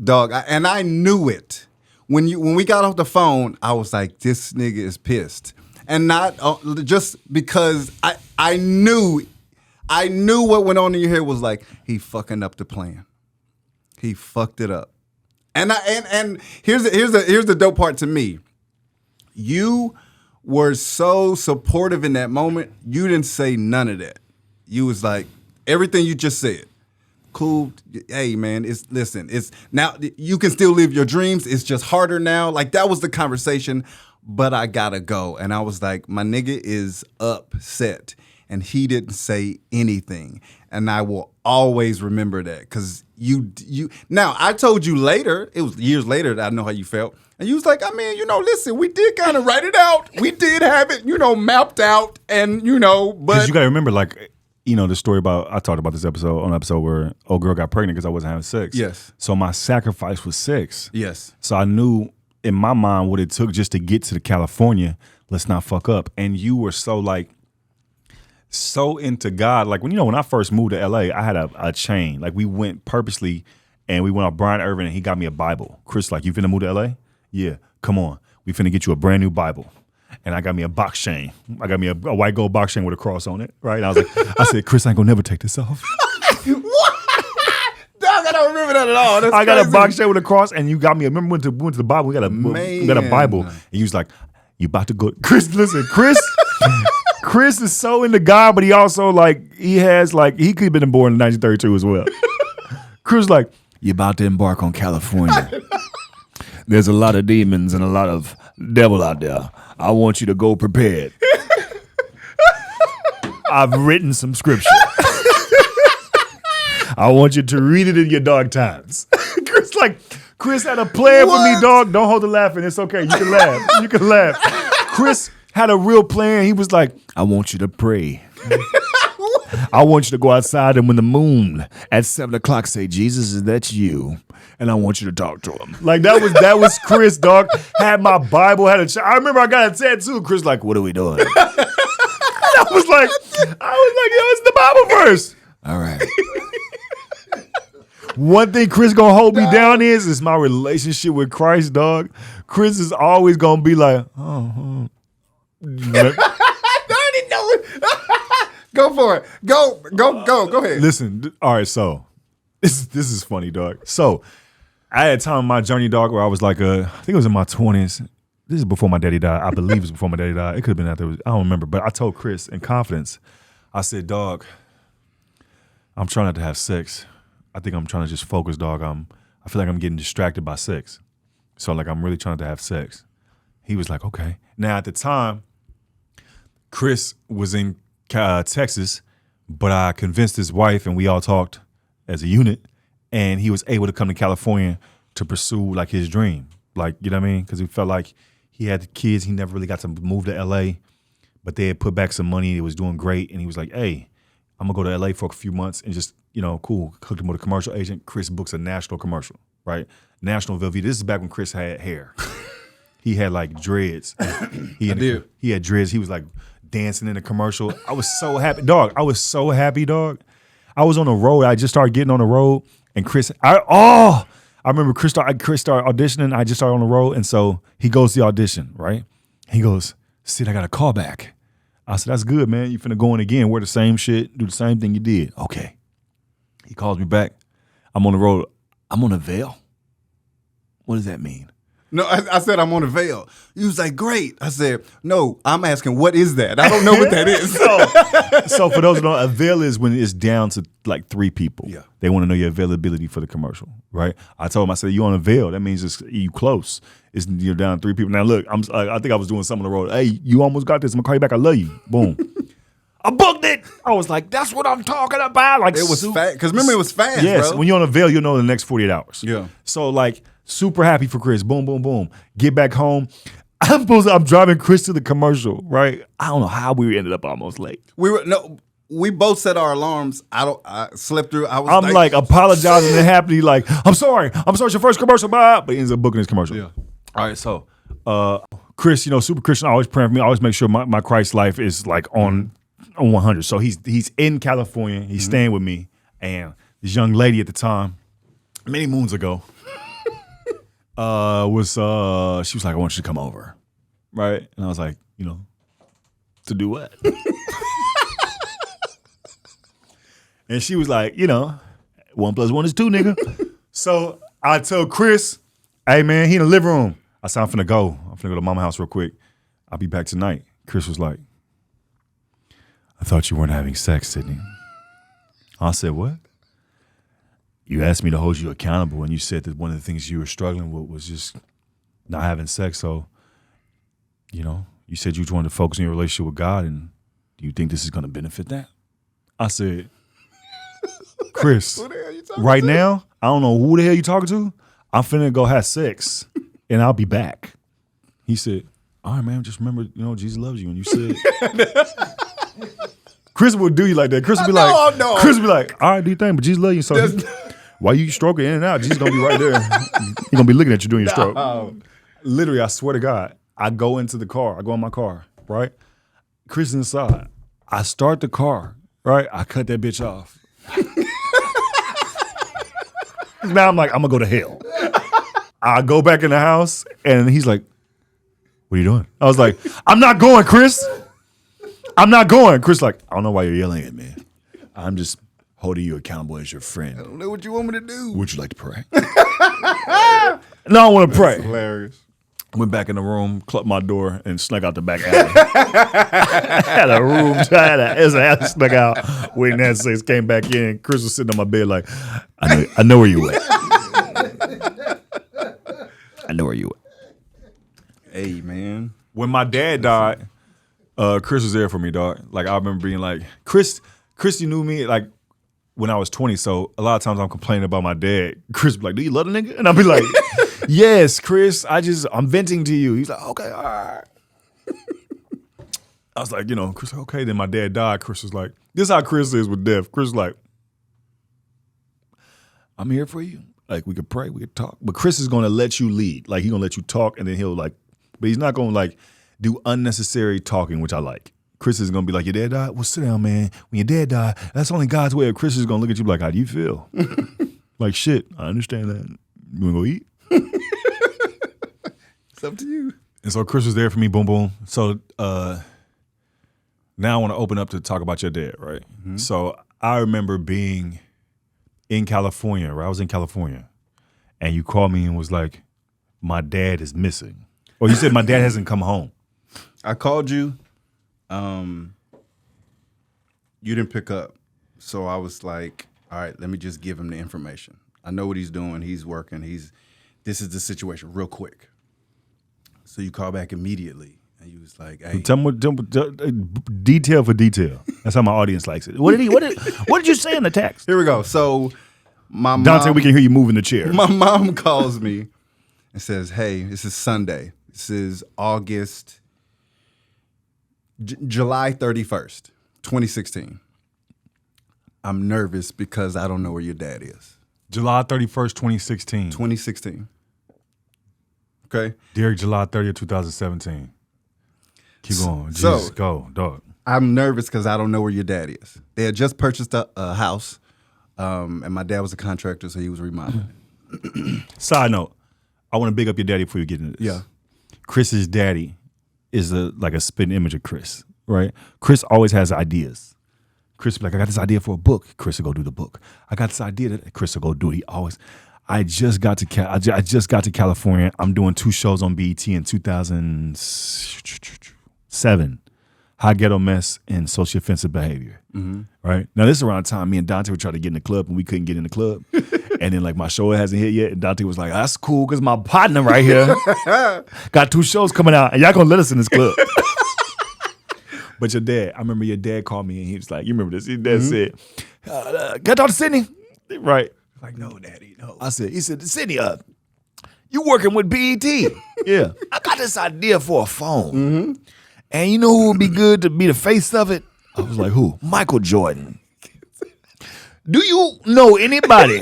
Dog, and I knew it. When we got off the phone, I was like, this nigga is pissed. And not just because I knew what went on in your head was like, he fucking up the plan. He fucked it up. And here's the dope part to me. You were so supportive in that moment. You didn't say none of that. You was like, everything you just said. Cool. Hey, man, it's now you can still live your dreams. It's just harder now. Like that was the conversation, but I gotta go. And I was like, my nigga is upset. and he didn't say anything. And I will always remember that because you. Now, I told you later, it was years later that I know how you felt. And you was like, I mean, listen, we did kind of write it out. We did have it, mapped out and, but. Because you got to remember, like, the story about, I talked about this on an episode where old girl got pregnant because I wasn't having sex. Yes. So my sacrifice was sex. Yes. So I knew in my mind what it took just to get to California. Let's not fuck up. And you were so into God. Like when I first moved to LA, I had a chain. Like we went purposely and we went off Brian Irvin and he got me a Bible. Chris, like, you finna move to LA? Yeah, come on. We finna get you a brand new Bible. And I got me a box chain. I got me a white gold box chain with a cross on it, right? And I said, Chris, I ain't gonna never take this off. What? Dog, I don't remember that at all. That's I got crazy. a box chain with a cross, and you got me. I remember we went to the Bible. We got a Bible, and you was like, "You about to go?" Chris, listen, Chris is so into God, but he also he could have been born in 1932 as well. Chris like, "You about to embark on California? There's a lot of demons and a lot of devil out there. I want you to go prepared. I've written some scripture." I want you to read it in your dark times. Chris had a plan for me, dog. Don't hold the laughing. It's okay. You can laugh. You can laugh. Chris had a real plan. He was like, I want you to pray. I want you to go outside and when the moon at 7:00 say, Jesus, is that you? And I want you to talk to him. Like that was Chris, dog. Had my Bible, I remember I got a tattoo. Chris like, what are we doing? I was like, yo, it's the Bible verse. All right. One thing Chris gonna hold me down is my relationship with Christ, dog. Chris is always gonna be like, oh. I already know it. Go for it. Go ahead. Listen, all right, so this is funny, dog. So I had a time in my journey, dog, where I was like, I think it was in my 20s. This is before my daddy died. I believe it was before my daddy died. It could have been after. I don't remember. But I told Chris in confidence, I said, dog, I'm trying not to have sex. I think I'm trying to just focus, dog. I feel like I'm getting distracted by sex. So I'm really trying to have sex. He was like, okay. Now at the time, Chris was in Texas, but I convinced his wife and we all talked as a unit and he was able to come to California to pursue his dream. You know what I mean? Because he felt like he had the kids. He never really got to move to LA, but they had put back some money. It was doing great. And he was like, hey, I'm gonna go to LA for a few months and just, cool. Hooked him with a commercial agent. Chris books a national commercial, right? National Velveeta. This is back when Chris had hair. He had dreads. He had dreads. He was dancing in the commercial. I was so happy, dog. I was so happy, dog. I was on the road. I just started getting on the road, and I remember Chris started auditioning. I just started on the road, and so he goes to the audition, right? He goes, Sid, I got a call back. I said, that's good, man. You finna go in again, wear the same shit, do the same thing you did. Okay. He calls me back. I'm on the road. I'm on a veil. What does that mean? No, I said I'm on a veil. He was like, great. I said, no, I'm asking, what is that? I don't know what that is. So for those who don't know, a veil is when it's down to 3 people. Yeah. They want to know your availability for the commercial, right? I told him, I said, you on a veil. That means you close. You're down 3 people. Now look, I think I was doing something on the road. Hey, you almost got this. I'm gonna call you back. I love you. Boom. I booked it. I was like, that's what I'm talking about. It was fast. Because remember, it was fast, yes, bro. when you're on a veil, you'll know in the next 48 hours. Yeah. So super happy for Chris. Boom, boom, boom. Get back home. I'm driving Chris to the commercial, right? I don't know how we ended up almost late. We both set our alarms. I slept through. I'm apologizing and happy, I'm sorry, it's your first commercial, bye. But he ends up booking his commercial. Yeah. All right, so Chris, super Christian, always praying for me. I always make sure my Christ life is on 100. So he's in California. He's staying with me, and this young lady at the time, many moons ago, she was like, I want you to come over, right? And I was like, to do what? And she was like, 1 + 1 is 2, nigga. So I told Chris, hey man, he in the living room. I said, I'm finna go to mama's house real quick. I'll be back tonight. Chris was like, I thought you weren't having sex, Sydney. I said, what? You asked me to hold you accountable, and you said that one of the things you were struggling with was just not having sex. So, you said you wanted to focus on your relationship with God, and, do you think this is going to benefit that? I said, Chris, Who the hell you talking right to? now, I don't know who the hell you talking to. I'm finna go have sex, and I'll be back. He said, all right, man, just remember, Jesus loves you. And you said, Chris would do you like that. Chris would be like, No. Chris would be like, all right, do your thing, but Jesus loves you. So while you stroking in and out, Jesus gonna be right there. He gonna be looking at you doing your stroke. Literally, I swear to God, I go into the car. I go in my car, right? Chris is inside. I start the car, right? I cut that bitch off. Now I'm like, I'm gonna go to hell. I go back in the house, and he's like, what are you doing? I was like, I'm not going, Chris. I'm not going. Chris like, I don't know why you're yelling at me. I'm just holding you accountable as your friend. I don't know what you want me to do. Would you like to pray? No, I want to pray. Hilarious. Went back in the room, clubbed my door, and snuck out the back alley. Had a room, I snuck out. Waiting at 6, came back in. Chris was sitting on my bed like, I know where you at. I know where you at. Hey, man. When my dad died, Chris was there for me, dog. Like, I remember being like, Chris, you knew me, like, when I was 20, so a lot of times I'm complaining about my dad. Chris be like, do you love the nigga? And I'll be like, yes, Chris, I'm venting to you. He's like, okay, all right. I was like, Chris, okay. Then my dad died. Chris was like, this is how Chris is with death. Chris was like, I'm here for you. Like, we could pray, we could talk. But Chris is going to let you lead. Like, he's going to let you talk, and then he'll, like, but he's not going to, like, do unnecessary talking, which I like. Chris is going to be like, your dad died? Well, sit down, man. When your dad died, that's only God's way. Chris is going to look at you like, how do you feel? Like, shit, I understand that. You want to go eat? It's up to you. And so Chris was there for me, boom, boom. So now I want to open up to talk about your dad, right? Mm-hmm. So I remember being in California, right? I was in California, and you called me and was like, my dad is missing. Or you said my dad hasn't come home. I called you. You didn't pick up. So I was like, all right, let me just give him the information. I know what he's doing. He's working. This is the situation real quick. So you call back immediately. And you was like, hey. Tell me detail for detail. That's how my audience likes it. What did you say in the text? Here we go. So my Dante, mom, we can hear you moving the chair. my mom calls me and says, hey, this is Sunday. This is July 31st, 2016. I'm nervous because I don't know where your dad is. July 31st, 2016. 2016. Okay? Derek, July 30th, 2017. Keep going. So- Jesus, go, dog. I'm nervous because I don't know where your dad is. They had just purchased a house, and my dad was a contractor, so he was remodeling. Side note, I want to big up your daddy before you get into this. Yeah. Chris's daddy is like a spitting image of Chris, right? Chris always has ideas. Chris be like, I got this idea for a book. Chris will go do the book. I got this idea that Chris will go do it. He always. I just got to California. I'm doing 2 shows on BET in 2007. High Ghetto Mess and Socially Offensive Behavior. Mm-hmm. Right now, this is around the time me and Dante would try to get in the club and we couldn't get in the club. And then like my show hasn't hit yet, and Dante was like, "That's cool because my partner right here got 2 shows coming out, and y'all gonna let us in this club." But your dad, I remember your dad called me and he was like, "You remember this?" Your dad said, "Can I talk to Sydney?" Right? Like, no, Daddy, no. He said, Sydney, you working with BET? Yeah. I got this idea for a phone. Mm-hmm. And you know who would be good to be the face of it? I was like, who? Michael Jordan. Do you know anybody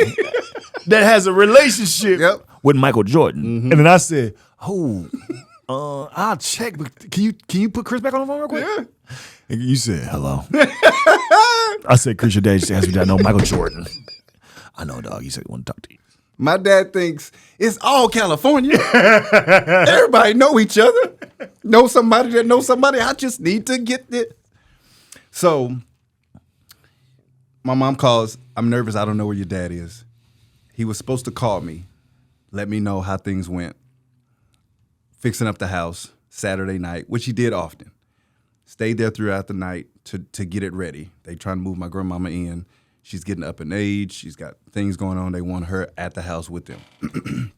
that has a relationship with Michael Jordan? Mm-hmm. And then I said, I'll check. But can you put Chris back on the phone real quick? Yeah. And you said, hello. I said, Chris, your dad just asked me that I know Michael Jordan. I know, dog. You said you want to talk to you. My dad thinks it's all California. Everybody know each other. Know somebody that knows somebody. I just need to get it. So my mom calls. I'm nervous. I don't know where your dad is. He was supposed to call me, let me know how things went. Fixing up the house Saturday night, which he did often. Stayed there throughout the night to get it ready. They trying to move my grandmama in. She's getting up in age. She's got things going on. They want her at the house with them.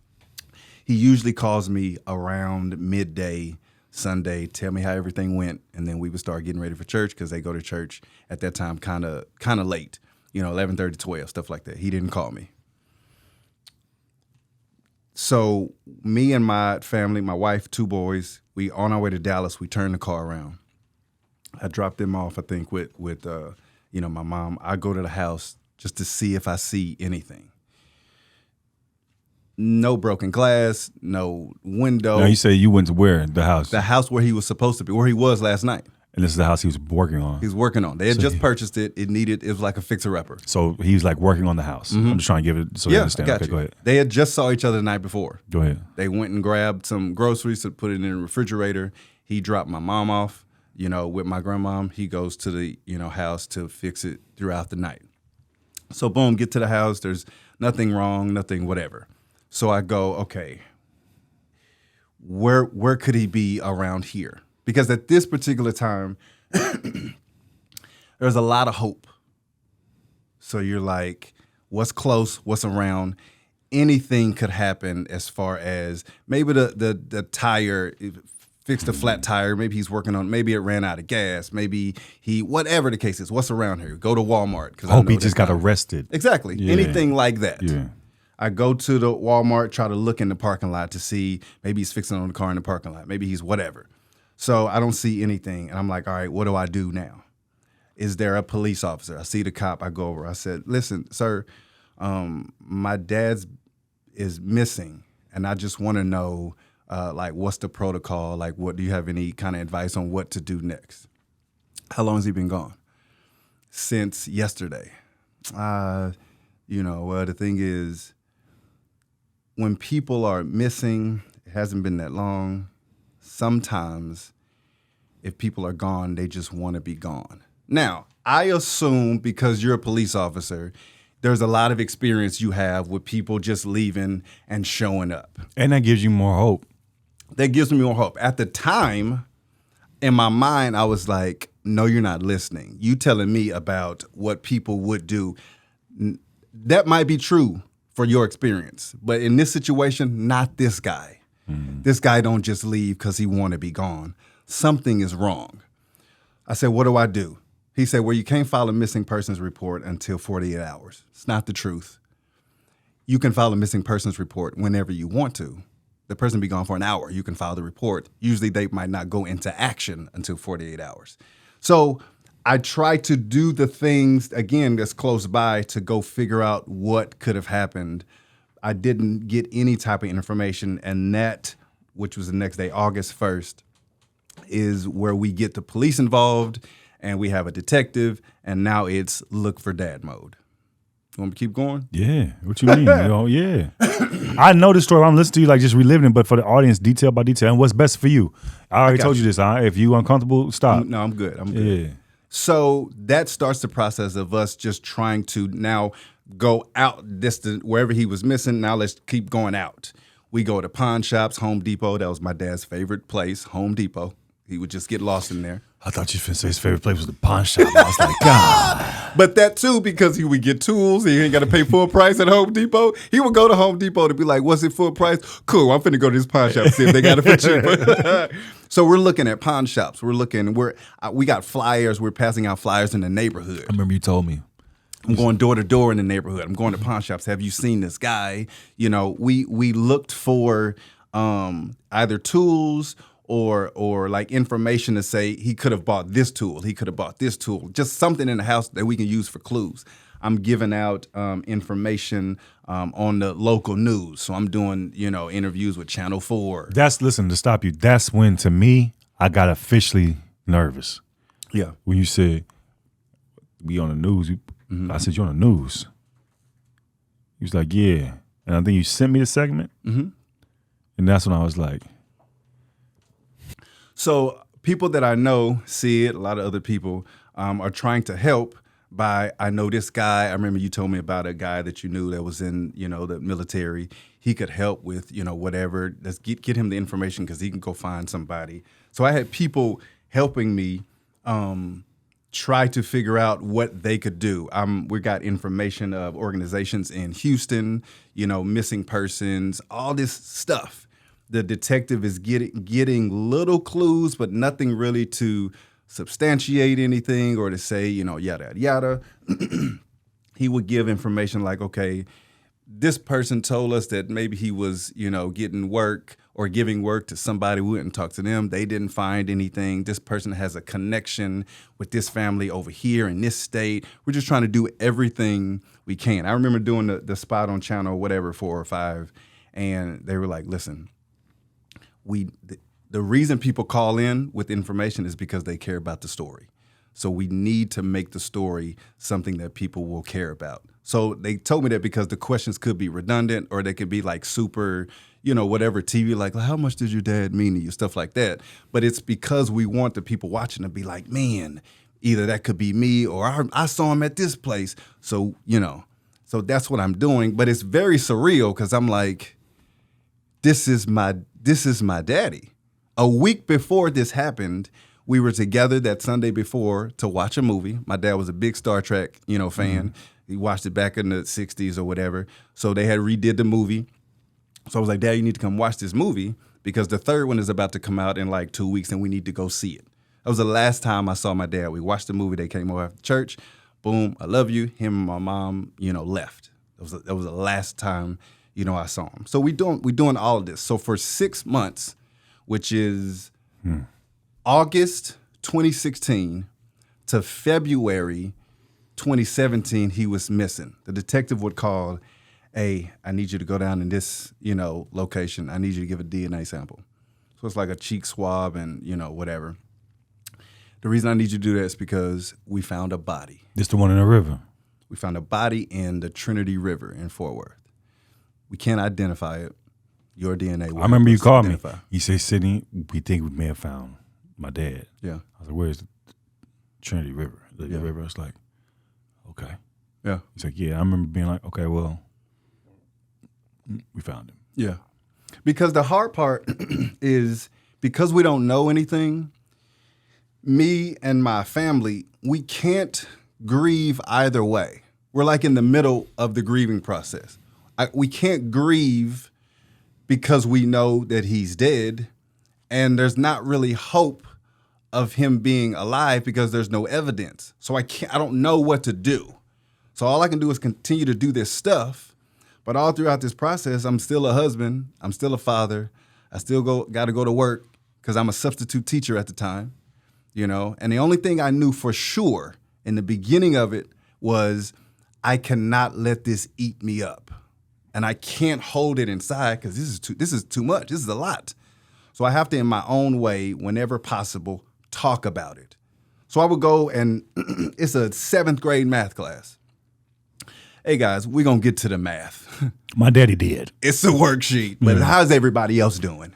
He usually calls me around midday Sunday, tell me how everything went, and then we would start getting ready for church because they go to church at that time kind of late, 11:30, 12, stuff like that. He didn't call me. So me and my family, my wife, 2 boys, we on our way to Dallas. We turned the car around. I dropped them off, I think, with my mom. I go to the house just to see if I see anything. No broken glass, no window. Now you say you went to where? The house? The house where he was supposed to be, where he was last night. And this is the house he was working on. He was working on. They had just purchased it. It was like a fixer-upper. So he was like working on the house. I'm just trying to give it so they understand. I got okay, you. go ahead. They had just saw each other the night before. Go ahead. They went and grabbed some groceries to put it in the refrigerator. He dropped my mom off, with my grandmom. He goes to the, house to fix it throughout the night. So boom, get to the house. There's nothing wrong, nothing whatever. So I go, okay, where could he be around here? Because at this particular time, there's a lot of hope. So you're like, what's close, what's around? Anything could happen as far as maybe the tire, fixed a flat tire. Maybe he's working on, maybe it ran out of gas. Maybe whatever the case is, what's around here? Go to Walmart. I hope he just got arrested. Exactly. Yeah. Anything like that. Yeah. I go to the Walmart, try to look in the parking lot to see maybe he's fixing on the car in the parking lot. Maybe he's whatever. So I don't see anything. And I'm like, all right, what do I do now? Is there a police officer? I see the cop. I go over. I said, listen, sir, my dad's is missing. And I just want to know, what's the protocol? Like, what do you have any kind of advice on what to do next? How long has he been gone? Since yesterday. The thing is, when people are missing, it hasn't been that long. Sometimes if people are gone, they just want to be gone. Now, I assume because you're a police officer, there's a lot of experience you have with people just leaving and showing up. And that gives you more hope. That gives me more hope. At the time, in my mind, I was like, no, you're not listening. You telling me about what people would do. That might be true for your experience. But in this situation, not this guy. This guy don't just leave because he want to be gone. Something is wrong. I said, what do I do? He said, well, you can't file a missing persons report until 48 hours. It's not the truth. You can file a missing persons report whenever you want to. The person be gone for an hour. You can file the report. Usually they might not go into action until 48 hours. So I try to do the things, again, that's close by to go figure out what could have happened. I didn't get any type of information, and that, which was the next day, August 1st, is where we get the police involved, and we have a detective, and now it's look for dad mode. You want me to keep going? Yeah. What you mean? Yeah. I know this story. I'm listening to you, like just reliving it, but for the audience, detail by detail, and what's best for you. I already told you this. If you uncomfortable, stop. No, I'm good. I'm good. Yeah. So that starts the process of us just trying to now go out distant wherever he was missing. Now let's keep going out. We go to pawn shops, Home Depot. That was my dad's favorite place, Home Depot. He would just get lost in there. I thought you were finna say his favorite place was the pawn shop. I was like, God. But that too, because he would get tools. He ain't got to pay full price at Home Depot. He would go to Home Depot to be like, what's it full price? Cool, I'm finna go to this pawn shop, see if they got it for cheaper. So we're looking at pawn shops. We got flyers. We're passing out flyers in the neighborhood. I remember you told me. I'm going door to door in the neighborhood. I'm going to pawn shops. Have you seen this guy? We looked for either tools or like information to say he could have bought this tool. He could have bought this tool. Just something in the house that we can use for clues. I'm giving out information on the local news. So I'm doing, interviews with Channel 4. Listen, to stop you, that's when, to me, I got officially nervous. Yeah. When you said, we on the news. I said, you on the news? He was like, yeah. And I think you sent me the segment. Mm-hmm. And that's when I was like. So people that I know see it. A lot of other people are trying to help by, I know this guy. I remember you told me about a guy that you knew that was in, the military. He could help with, whatever. Let's get him the information because he can go find somebody. So I had people helping me try to figure out what they could do. We got information of organizations in Houston, missing persons, all this stuff the detective is getting little clues, but nothing really to substantiate anything or to say, yada, yada. He would give information like, okay, this person told us that maybe he was, getting work or giving work to somebody. We went and talked to them. They didn't find anything. This person has a connection with this family over here in this state. We're just trying to do everything we can. I remember doing the spot on channel, whatever, 4 or 5, and they were like, listen, the reason people call in with information is because they care about the story. So we need to make the story something that people will care about. So they told me that because the questions could be redundant or they could be like super, whatever TV, like how much did your dad mean to you, stuff like that. But it's because we want the people watching to be like, man, either that could be me or I saw him at this place. So, so that's what I'm doing. But it's very surreal because I'm like, this is my daddy. A week before this happened, we were together that Sunday before to watch a movie. My dad was a big Star Trek, fan. Mm-hmm. He watched it back in the 60s or whatever. So they had redid the movie. So I was like, Dad, you need to come watch this movie because the third one is about to come out in like 2 weeks and we need to go see it. That was the last time I saw my dad. We watched the movie. They came over after church. Boom, I love you. Him and my mom, left. That was the last time, I saw him. So we doing all of this. So for 6 months, which is August 2016 to February 2017, he was missing. The detective would call, hey, I need you to go down in this, location. I need you to give a DNA sample. So it's like a cheek swab and, whatever. The reason I need you to do that is because we found a body. This the one in the river? We found a body in the Trinity River in Fort Worth. We can't identify it. Your DNA. I remember you called me. You say, Sydney, we think we may have found my dad. Yeah. I was like, where's the Trinity River? The river. It's like, okay. Yeah. He's like, yeah. I remember being like, okay, well, we found him. Yeah. Because the hard part is because we don't know anything, me and my family, we can't grieve either way. We're like in the middle of the grieving process. We can't grieve because we know that he's dead, and there's not really hope of him being alive because there's no evidence. So I don't know what to do. So all I can do is continue to do this stuff, but all throughout this process, I'm still a husband, I'm still a father, I still got to go to work because I'm a substitute teacher at the time, and the only thing I knew for sure in the beginning of it was I cannot let this eat me up. And I can't hold it inside because this is too much. This is a lot. So I have to, in my own way, whenever possible, talk about it. So I would go and it's a 7th grade math class. Hey guys, we're gonna get to the math. My daddy did. It's a worksheet, but how's everybody else doing?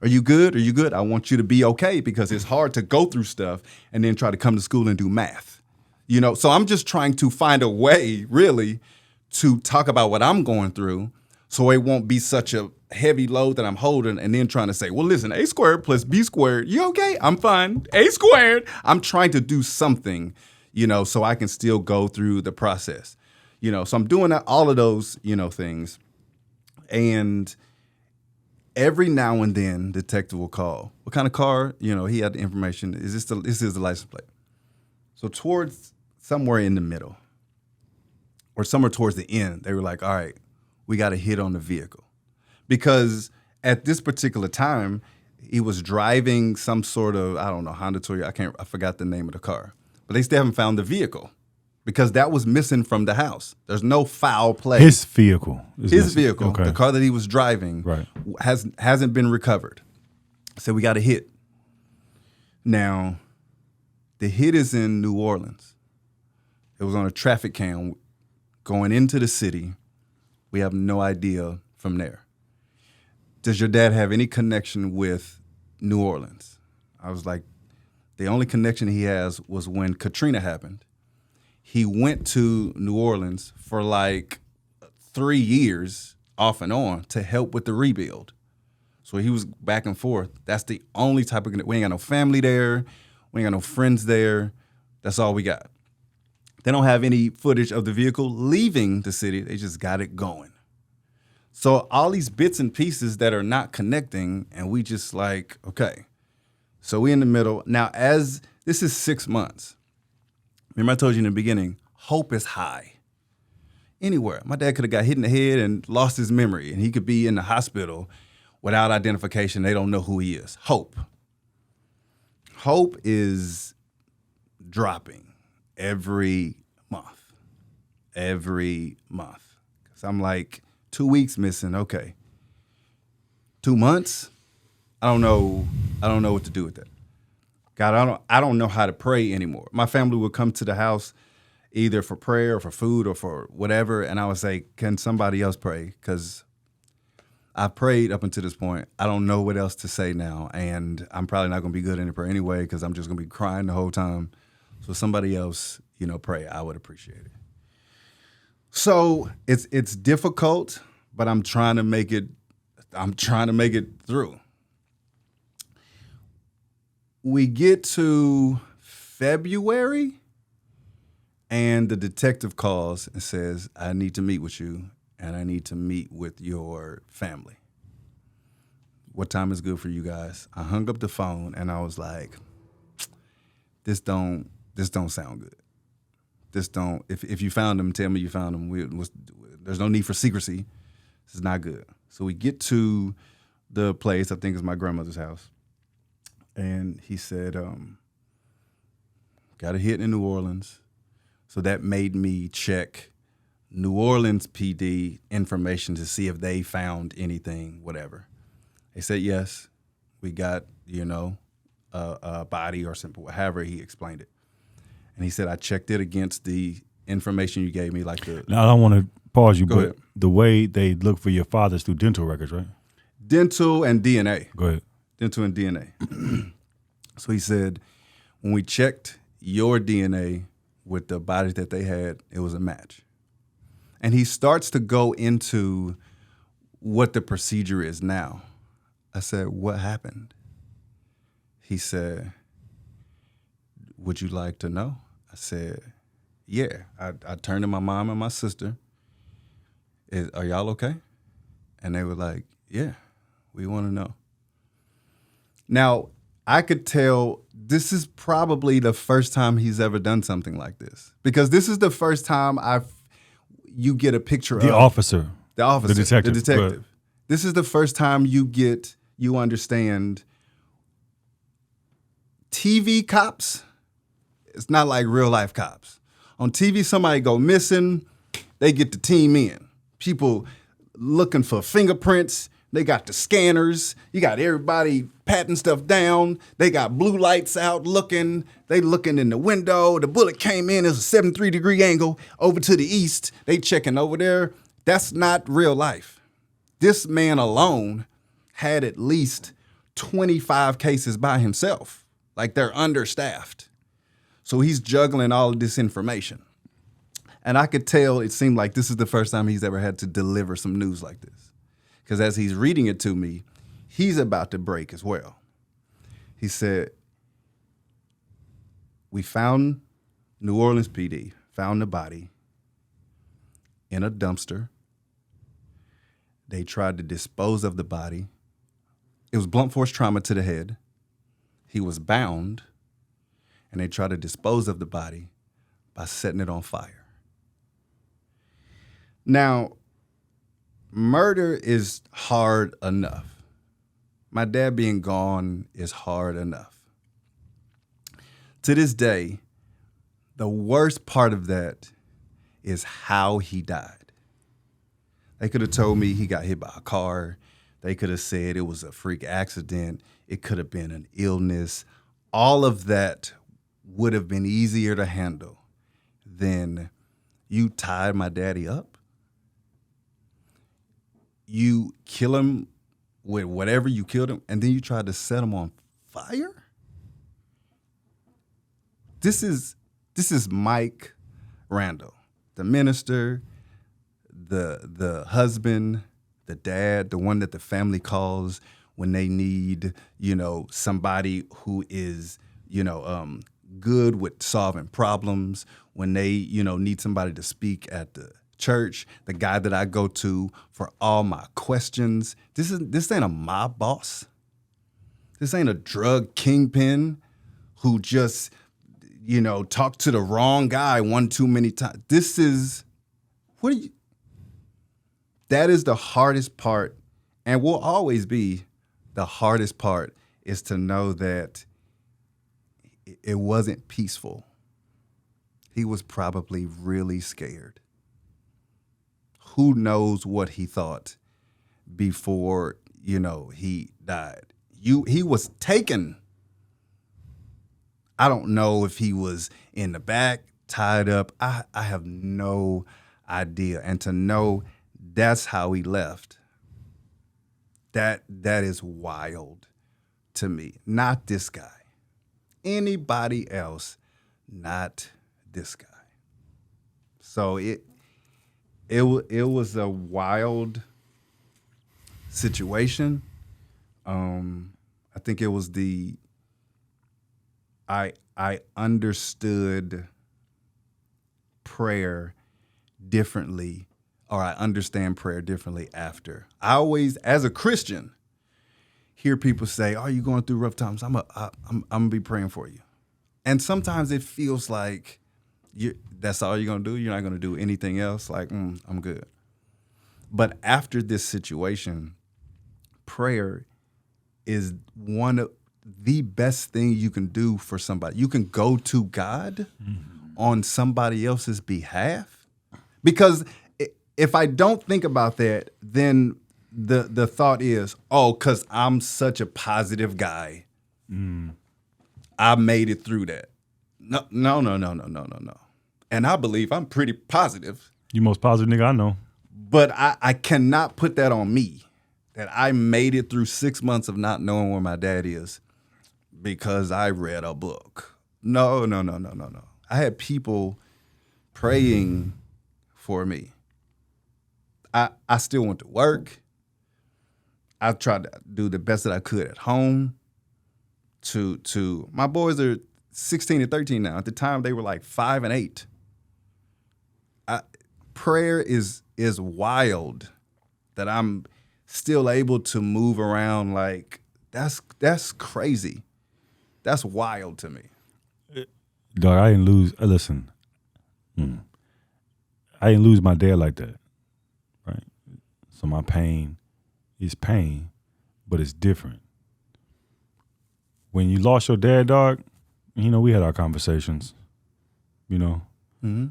Are you good? Are you good? I want you to be okay because it's hard to go through stuff and then try to come to school and do math. So I'm just trying to find a way, really, to talk about what I'm going through so it won't be such a heavy load that I'm holding and then trying to say, well, listen, A squared plus B squared, you okay? I'm fine. A squared. I'm trying to do something, so I can still go through the process. So I'm doing all of those, things. And every now and then, detective will call. What kind of car? He had the information. This is the license plate. So towards somewhere in the middle, or somewhere towards the end, they were like, all right, we got a hit on the vehicle. Because at this particular time, he was driving some sort of, I don't know, Honda Toyota. I forgot the name of the car. But they still haven't found the vehicle because that was missing from the house. There's no foul play. His vehicle. His vehicle, okay. The car that he was driving, right, hasn't been recovered. So we got a hit. Now, the hit is in New Orleans. It was on a traffic cam going into the city. We have no idea from there. Does your dad have any connection with New Orleans? I was like, the only connection he has was when Katrina happened. He went to New Orleans for like 3 years off and on to help with the rebuild. So he was back and forth. That's the only type of, we ain't got no family there. We ain't got no friends there. That's all we got. They don't have any footage of the vehicle leaving the city. They just got it going. So all these bits and pieces that are not connecting, and we just like, okay. So we in the middle. Now, as this is 6 months, remember I told you in the beginning, hope is high. Anywhere. My dad could have got hit in the head and lost his memory, and he could be in the hospital without identification. They don't know who he is. Hope. Hope is dropping every month. Every month. Because I'm like, 2 weeks missing. Okay. 2 months? I don't know what to do with that. God, I don't know how to pray anymore. My family would come to the house either for prayer or for food or for whatever, and I would say, can somebody else pray? Because I prayed up until this point. I don't know what else to say now, and I'm probably not going to be good in the prayer anyway because I'm just going to be crying the whole time. So somebody else, pray. I would appreciate it. So it's difficult, but I'm trying to make it through. We get to February, and the detective calls and says, I need to meet with you, and I need to meet with your family. What time is good for you guys? I hung up the phone, and I was like, this don't sound good. If you found them, tell me you found them. There's no need for secrecy. This is not good. So we get to the place, I think it's my grandmother's house. And he said, got a hit in New Orleans. So that made me check New Orleans PD information to see if they found anything, whatever. They said, yes, we got, a body or something, however he explained it. And he said, I checked it against the information you gave me. Now, I don't want to pause you, Go but ahead. the way they look for your fathers through dental records, right? Dental and DNA. Go ahead. Dental and DNA. So he said, when we checked your DNA with the bodies that they had, it was a match. And he starts to go into what the procedure is now. I said, what happened? He said, would you like to know? I said, yeah. I turned to my mom and my sister. Are y'all okay? And they were like, yeah, we want to know. Now, I could tell this is probably the first time he's ever done something like this, because this is the first time you get a picture of The officer, the detective. detective. This is the first time you understand TV cops. It's not like real life cops. On TV, somebody go missing, they get the team in. People looking for fingerprints. They got the scanners. You got everybody patting stuff down. They got blue lights out looking. They looking in the window. The bullet came in. It was a 73-degree angle over to the east. They checking over there. That's not real life. This man alone had at least 25 cases by himself. Like, they're understaffed. So he's juggling all of this information. And I could tell it seemed like this is the first time he's ever had to deliver some news like this. Because as he's reading it to me, he's about to break as well. He said, we found New Orleans PD, found the body in a dumpster. They tried to dispose of the body. It was blunt force trauma to the head. He was bound, and they tried to dispose of the body by setting it on fire. Now, murder is hard enough. My dad being gone is hard enough. To this day, the worst part of that is how he died. They could have told me he got hit by a car. They could have said it was a freak accident. It could have been an illness. All of that would have been easier to handle than you tied my daddy up. You kill him with whatever you killed him, and then you tried to set him on fire? This is Mike Randall, the minister, the husband, the dad, the one that the family calls when they need, somebody who is, good with solving problems, when they, need somebody to speak at the church, the guy that I go to for all my questions. This ain't a mob boss. This ain't a drug kingpin who just, talked to the wrong guy one too many times. That is the hardest part, and will always be the hardest part, is to know that it wasn't peaceful. He was probably really scared. Who knows what he thought before, he died. He was taken. I don't know if he was in the back, tied up. I have no idea. And to know that's how he left, that is wild to me. Not this guy. Anybody else, not this guy. So it was a wild situation. I think it was I understood prayer differently, or I understand prayer differently after. I always, as a Christian, hear people say, "Are you going through rough times? I'm gonna be praying for you." And sometimes it feels like that's all you're gonna do. You're not gonna do anything else. Like, I'm good. But after this situation, prayer is one of the best thing you can do for somebody. You can go to God on somebody else's behalf. Because if I don't think about that, then the thought is, because I'm such a positive guy, I made it through that. No. And I believe I'm pretty positive. You most positive nigga I know. But I cannot put that on me, that I made it through 6 months of not knowing where my dad is because I read a book. No. I had people praying for me. I still went to work. I tried to do the best that I could at home. To my boys are 16 and 13 now. At the time, they were like 5 and 8. Prayer is wild that I'm still able to move around. Like, that's crazy. That's wild to me. Dog, I didn't lose. Listen, I didn't lose my dad like that, right? So my pain is pain, but it's different. When you lost your dad, dog, we had our conversations, Mm-hmm.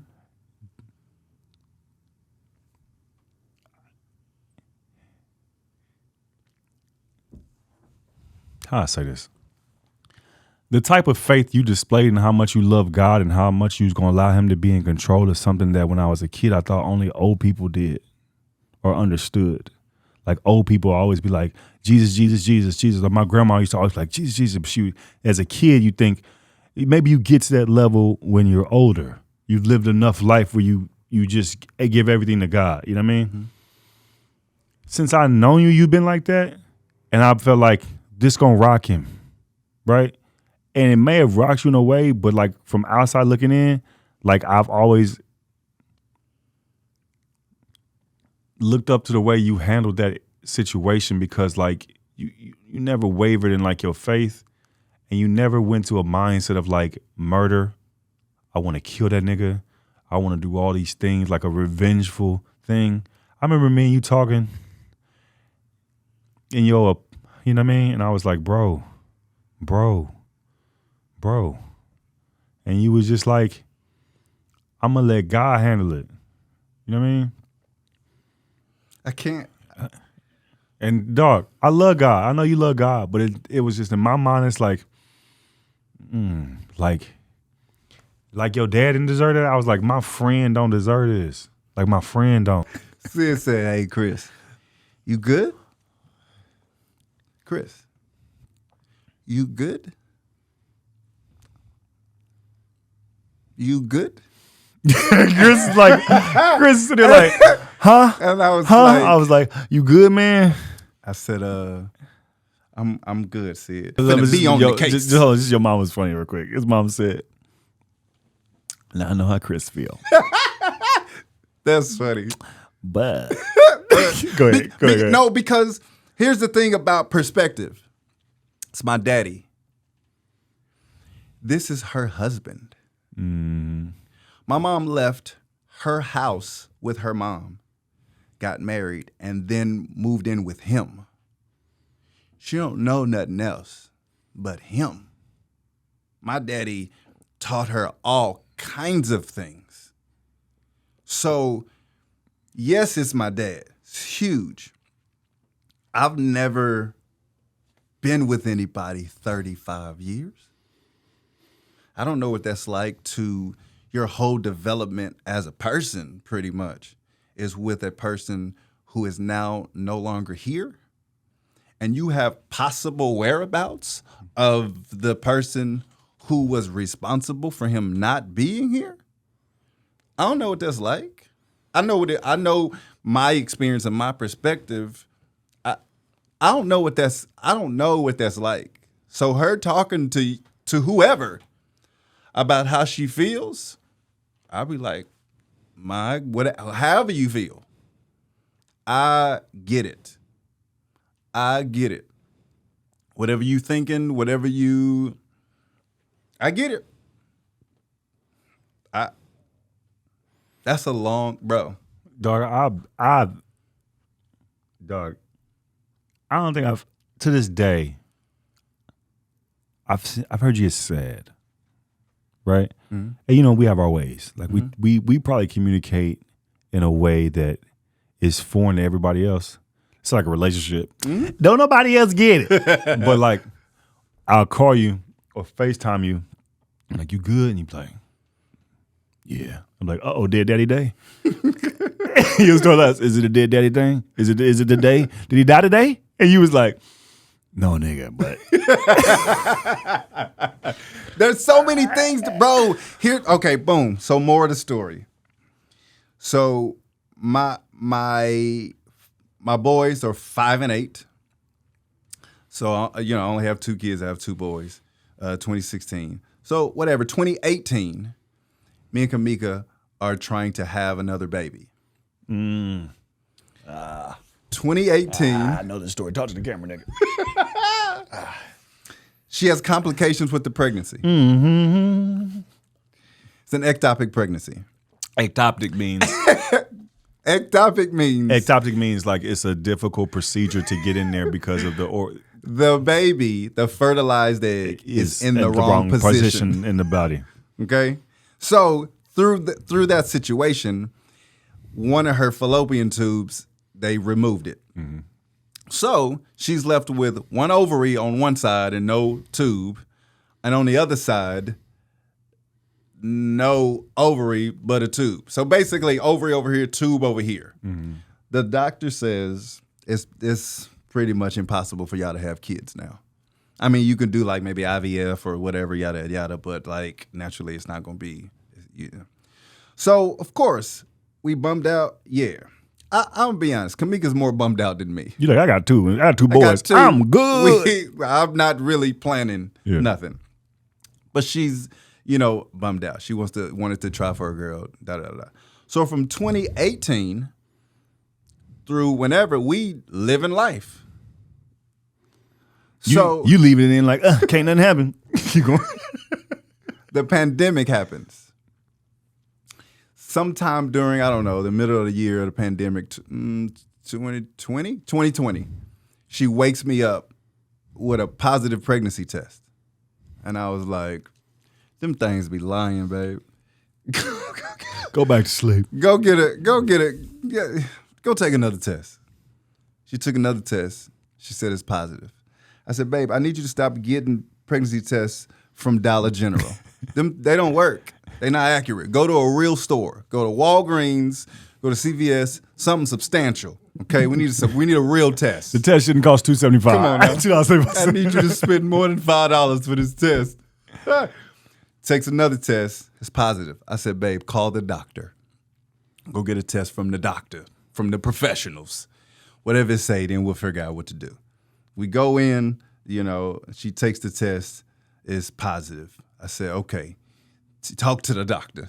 How I say this? The type of faith you displayed and how much you love God and how much you was going to allow him to be in control is something that when I was a kid, I thought only old people did or understood. Like, old people always be like, Jesus, Jesus, Jesus, Jesus. Like, my grandma used to always be like, Jesus, Jesus. But as a kid, you think maybe you get to that level when you're older. You've lived enough life where you just give everything to God. You know what I mean? Mm-hmm. Since I known you, you've been like that. And I felt like this going to rock him, right? And it may have rocked you in a way, but like from outside looking in, like I've always looked up to the way you handled that situation because like you never wavered in like your faith and you never went to a mindset of like murder. I want to kill that nigga. I want to do all these things, like a revengeful thing. I remember me and you talking and you know what I mean? And I was like, bro. And you was just like, I'm going to let God handle it. You know what I mean? I can't. And dog, I love God. I know you love God, but it was just in my mind, it's like, like your dad didn't deserve it. I was like, my friend don't deserve this. Like my friend don't. Sid said, "Hey, Chris, you good? Chris, you good? You good?" Chris is sitting there like, huh? And I was huh? like, I was like, you good, man? I said, I'm good, Sid. Finna be on the case. Just your mom was funny real quick. His mom said, now I know how Chris feel. That's funny. But go ahead. No, because here's the thing about perspective. It's my daddy. This is her husband. My mom left her house with her mom, got married, and then moved in with him. She don't know nothing else but him. My daddy taught her all kinds of things. So, yes, it's my dad. It's huge. I've never been with anybody 35 years. I don't know what that's like to your whole development as a person, pretty much, is with a person who is now no longer here. And you have possible whereabouts of the person who was responsible for him not being here. I don't know what that's like. I know my experience and my perspective. I don't know what that's like. So her talking to whoever about how she feels, I'll be like, however you feel, I get it. Whatever you thinking, I get it. That's a long, bro. Dog, I don't think I've, to this day, I've heard you get sad, right? Mm-hmm. And we have our ways. Like we probably communicate in a way that is foreign to everybody else. It's like a relationship. Mm-hmm. Don't nobody else get it. But like, I'll call you or FaceTime you. I'm like, you good? And you be like, yeah. I'm like, uh-oh, dead daddy day. He was telling us, is it a dead daddy thing? Is it the day? Did he die today? And you was like, no, nigga, but. There's so many things, bro. Here, okay, boom. So more of the story. So my boys are 5 and 8. So I only have 2 kids. I have 2 boys. 2016. So whatever. 2018. Me and Kamika are trying to have another baby. 2018. I know this story. Talk to the camera, nigga. She has complications with the pregnancy. Mm-hmm. It's an ectopic pregnancy. Ectopic means Ectopic means like it's a difficult procedure to get in there because of the baby, the fertilized egg, is in the wrong position in the body. Okay, so through that situation, one of her fallopian tubes, they removed it. Mm-hmm. So she's left with one ovary on one side and no tube, and on the other side, no ovary but a tube. So basically, ovary over here, tube over here. Mm-hmm. The doctor says it's pretty much impossible for y'all to have kids now. I mean, you can do like maybe IVF or whatever, yada yada, but like naturally, it's not going to be. Yeah. So of course, we bummed out. Yeah. I'm gonna be honest. Kamika's more bummed out than me. You like, I got 2. I got 2 boys. I'm good. I'm not really planning nothing. But she's, bummed out. She wanted to try for a girl. So from 2018 through whenever, we live in life. So you leave it in like, can't nothing happen. You going? The pandemic happens. Sometime during, I don't know, the middle of the year of the pandemic, 2020, she wakes me up with a positive pregnancy test. And I was like, them things be lying, babe. Go back to sleep. Go get it. Yeah, go take another test. She took another test. She said it's positive. I said, babe, I need you to stop getting pregnancy tests from Dollar General. They don't work. They're not accurate. Go to a real store. Go to Walgreens. Go to CVS. Something substantial. Okay, we need a real test. The test shouldn't cost $275. Come on, now. I need you to spend more than $5 for this test. Takes another test. It's positive. I said, babe, call the doctor. Go get a test from the doctor, from the professionals. Whatever it say, then we'll figure out what to do. We go in. She takes the test. It's positive. I said, okay. Talk to the doctor.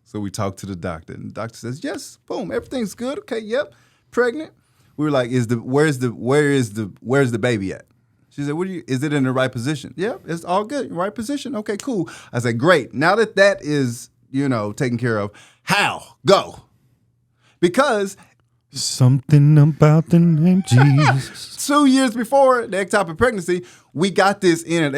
So we talked to the doctor, and the doctor says, yes, boom, everything's good. Okay, yep, pregnant. We were like, where's the baby at? She said, is it in the right position? Yeah, it's all good. Right position. Okay, cool. I said, great. Now that is, taken care of, how? Go. Because something about the name Jesus. 2 years before the ectopic pregnancy, we got this in.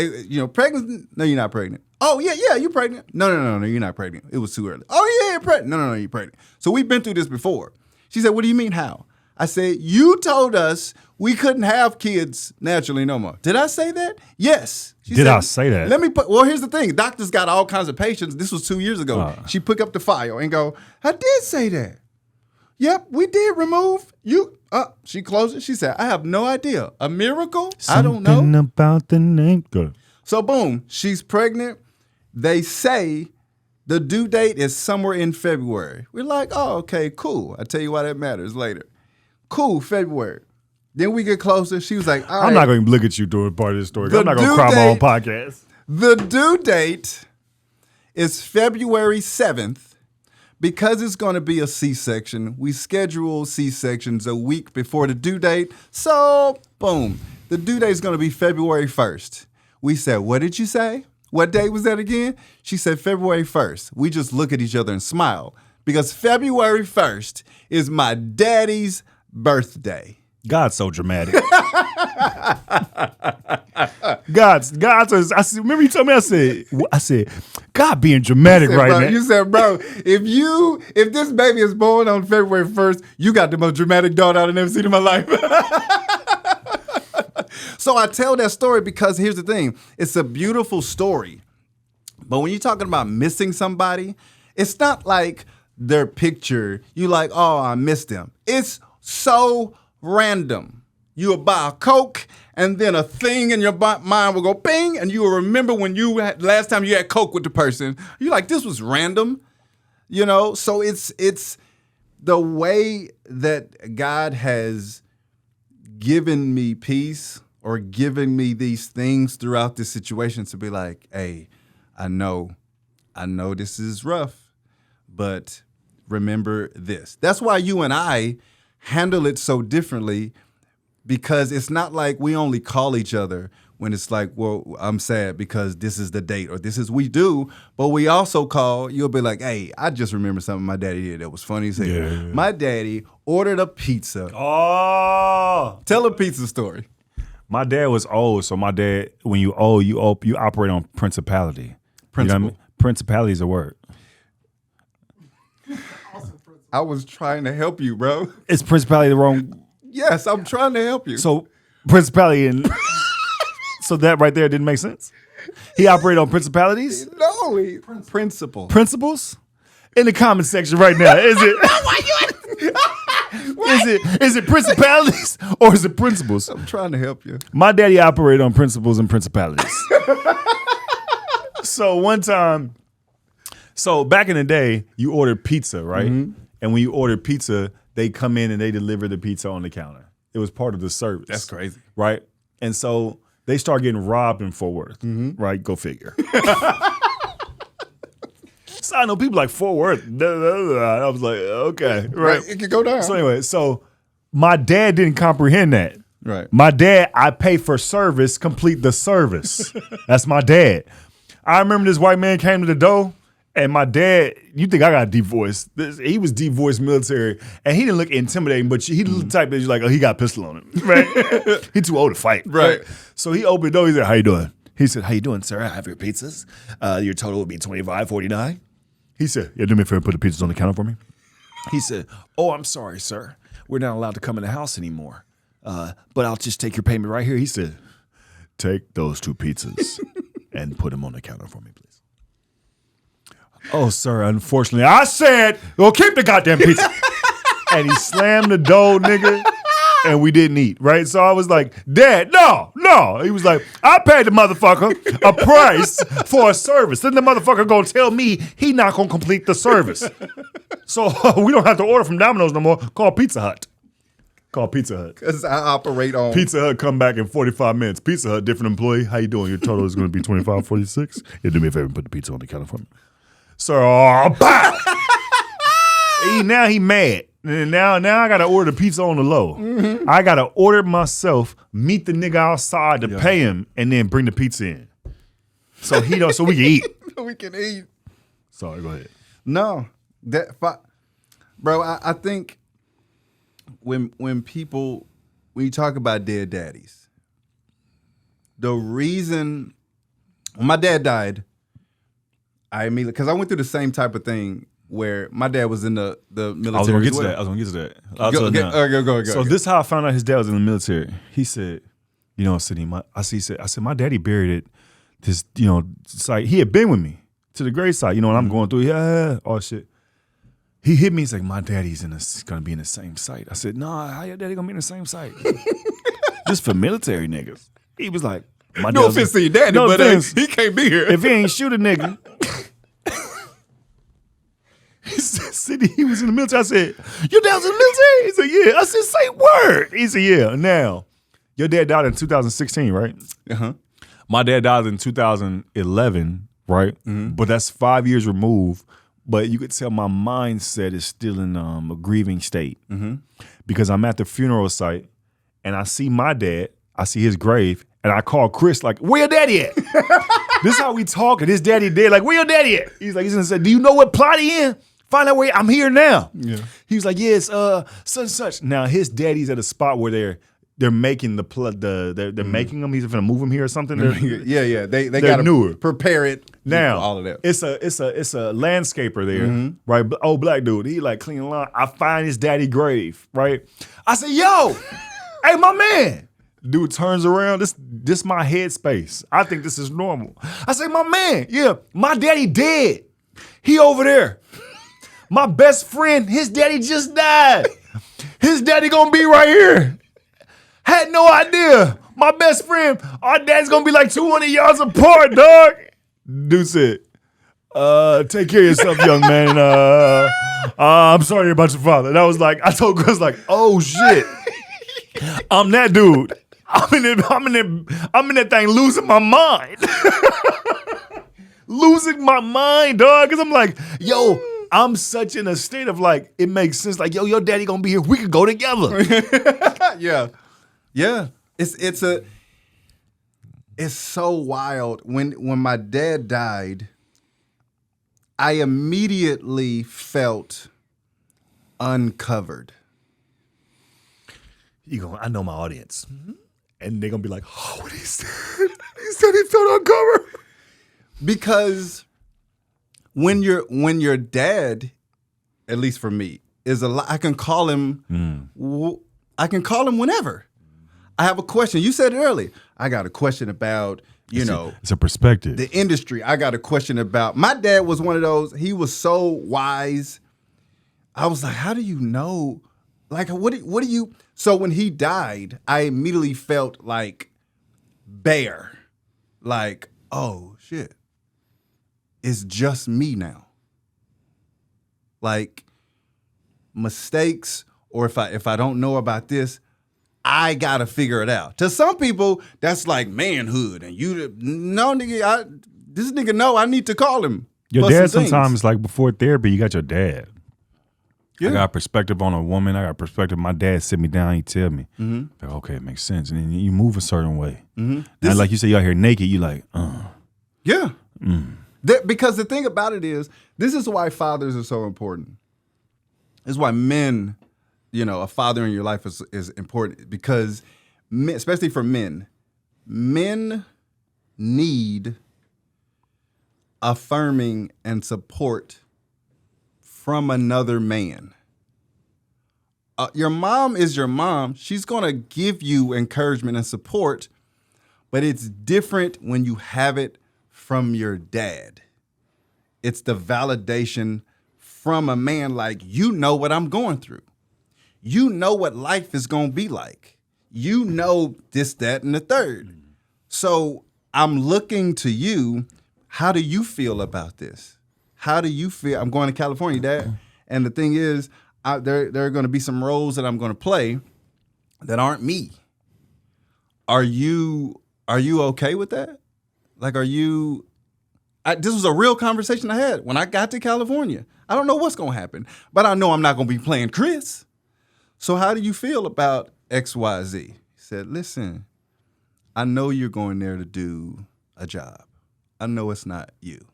Pregnant? No, you're not pregnant. Oh, yeah, you're pregnant. No, you're not pregnant. It was too early. Oh, yeah, you're pregnant. No, you're pregnant. So we've been through this before. She said, what do you mean how? I said, you told us we couldn't have kids naturally no more. Did I say that? Yes. She Did said, I say that? Well, here's the thing. Doctors got all kinds of patients. This was 2 years ago. She picked up the file and go, I did say that. Yep, we did remove you. She closed it. She said, I have no idea. A miracle? I don't know. Something about the name. Good. So boom, she's pregnant. They say the due date is somewhere in February. We're like, oh, okay, cool. I'll tell you why that matters later. Cool, February. Then we get closer. She was like, all right. I'm not going to look at you during part of this story. I'm not going to cry my own podcast. The due date is February 7th. Because it's going to be a C-section, we schedule C-sections a week before the due date. So, boom, the due date is going to be February 1st. We said, what did you say? What day was that again? She said February 1st. We just look at each other and smile because February 1st is my daddy's birthday. God's so dramatic. God's. Remember you told me, I said, God being dramatic now. You said, bro, if this baby is born on February 1st, you got the most dramatic daughter I've ever seen in my life. So I tell that story because here's the thing. It's a beautiful story. But when you're talking about missing somebody, it's not like their picture. You like, oh, I missed them. It's so random. You will buy a Coke, and then a thing in your mind will go bing, and you will remember when last time you had Coke with the person. You're like, this was random, So it's the way that God has given me peace or given me these things throughout this situation to be like, hey, I know this is rough, but remember this. That's why you and I handle it so differently, because it's not like we only call each other when it's like, well, I'm sad because this is the date or we do, but we also call, you'll be like, hey, I just remember something my daddy did that was funny. My daddy ordered a pizza. Oh. Tell a pizza story. My dad was old, so my dad, when you old, you operate on principality. Principle. You know what I mean? Principality is a word. I was trying to help you, bro. Is principality the wrong? Yes, I'm trying to help you. So principality and so that right there didn't make sense. He operated on principalities. No, principles. Principles. In the comment section right now, is it principalities or is it principles? I'm trying to help you. My daddy operated on principles and principalities. So one time, back in the day, you ordered pizza, right? Mm-hmm. And when you ordered pizza, they come in and they deliver the pizza on the counter. It was part of the service. That's crazy. Right? And so they start getting robbed in Fort Worth, right? Go figure. So I know people like Fort Worth. I was like, okay. Right. It could go down. So anyway, my dad didn't comprehend that. Right. My dad, I pay for service, complete the service. That's my dad. I remember this white man came to the door. And my dad, you think I got a deep voice. He was deep voice military. And he didn't look intimidating, but he the type that's like, oh, he got a pistol on him. Right? He too old to fight. Right. So he opened the door. He said, how you doing? He said, how you doing, sir? I have your pizzas. Your total would be $25.49. He said, yeah, do me a favor and put the pizzas on the counter for me. He said, oh, I'm sorry, sir. We're not allowed to come in the house anymore. But I'll just take your payment right here. He said, take those 2 pizzas and put them on the counter for me, please. Oh, sir, unfortunately, I said, well, keep the goddamn pizza. And he slammed the door, nigga, and we didn't eat, right? So I was like, Dad, no. He was like, I paid the motherfucker a price for a service. Then the motherfucker gonna tell me he not gonna complete the service. So we don't have to order from Domino's no more. Call Pizza Hut. Because I operate on. Pizza Hut come back in 45 minutes. Pizza Hut, different employee. How you doing? Your total is going to be $25.46. Yeah, do me a favor and put the pizza on the counter for me. Sir, bow. Now he mad. And now I gotta order the pizza on the low. Mm-hmm. I gotta order myself, meet the nigga outside to pay him, and then bring the pizza in. So he don't. So we can eat. We can eat. Sorry, go ahead. No, bro. I think when you talk about dead daddies, the reason when my dad died, I immediately, because I went through the same type of thing where my dad was in the military. I was gonna get to that. Go. So this is how I found out his dad was in the military. He said, you know, Sidney, I said, my daddy buried at this, you know, site. He had been with me to the grave site, you know, and I'm going through, all shit. He hit me, he's like, my daddy's gonna be in the same site. I said, nah, how your daddy gonna be in the same site? Just for military niggas. He was like, no offense to your daddy, but he can't be here. If he ain't shoot a nigga. He said he was in the military. I said, your dad was in the military? He said, yeah. I said, say word. He said, yeah. Now, your dad died in 2016, right? Uh-huh. My dad died in 2011, right? Mm-hmm. But that's 5 years removed. But you could tell my mindset is still in a grieving state. Mm-hmm. Because I'm at the funeral site and I see my dad, I see his grave, and I call Chris like, where your daddy at? This is how we talk, and his daddy dead. Like, where your daddy at? He's gonna say, do you know what plot he in? Find out where I'm here now. Yeah. He was like, yes, such and such. Now his daddy's at a spot where they're making they're making him. He's gonna move him here or something. Yeah. They gotta prepare it. Now all of that. It's a landscaper there, right? Old black dude. He like cleaning lawn. I find his daddy grave, right? I say, yo, hey, my man. Dude turns around. This my headspace. I think this is normal. I say, my man, yeah, my daddy dead. He over there. My best friend, his daddy just died. His daddy gonna be right here. Had no idea. My best friend, our dad's gonna be like 200 yards apart, dog. Dude said, take care of yourself, young man. I'm sorry about your father. And I was like, I told Chris like, oh shit. I'm that dude. I'm in that thing losing my mind. Losing my mind, dog. Cause I'm like, yo, I'm such in a state of like, it makes sense. Like, yo, your daddy gonna be here. We could go together. Yeah. It's so wild. When my dad died, I immediately felt uncovered. I know my audience. Mm-hmm. And they're gonna be like, oh, what he said. He said he felt uncovered. Because when your dad, at least for me, is alive, I can call him. I can call him whenever. I have a question. You said it earlier. I got a question about it's a perspective. The industry. I got a question about. My dad was one of those. He was so wise. I was like, how do you know? Like, what do you? So when he died, I immediately felt like bare. Like, oh shit. It's just me now. Like mistakes, or if I don't know about this, I gotta figure it out. To some people, that's like manhood, and this nigga know I need to call him. Your dad sometimes, like before therapy, you got your dad. Yeah. I got a perspective on a woman. I got a perspective. My dad sit me down. He tell me, like, okay, it makes sense. And then you move a certain way. Mm-hmm. And like you say, you out here naked. You like, yeah. Because the thing about it is, this is why fathers are so important. This is why men, a father in your life is important, because men, especially for men need affirming and support from another man. Your mom is your mom. She's going to give you encouragement and support, but it's different when you have it from your dad. It's the validation from a man like, you know what I'm going through. You know what life is going to be like. You know this, that, and the third. So I'm looking to you. How do you feel about this? How do you feel? I'm going to California, Dad. And the thing is, there are going to be some roles that I'm going to play that aren't me. Are you okay with that? Like, this was a real conversation I had when I got to California. I don't know what's going to happen, but I know I'm not going to be playing Chris. So how do you feel about XYZ? He said, listen, I know you're going there to do a job. I know it's not you.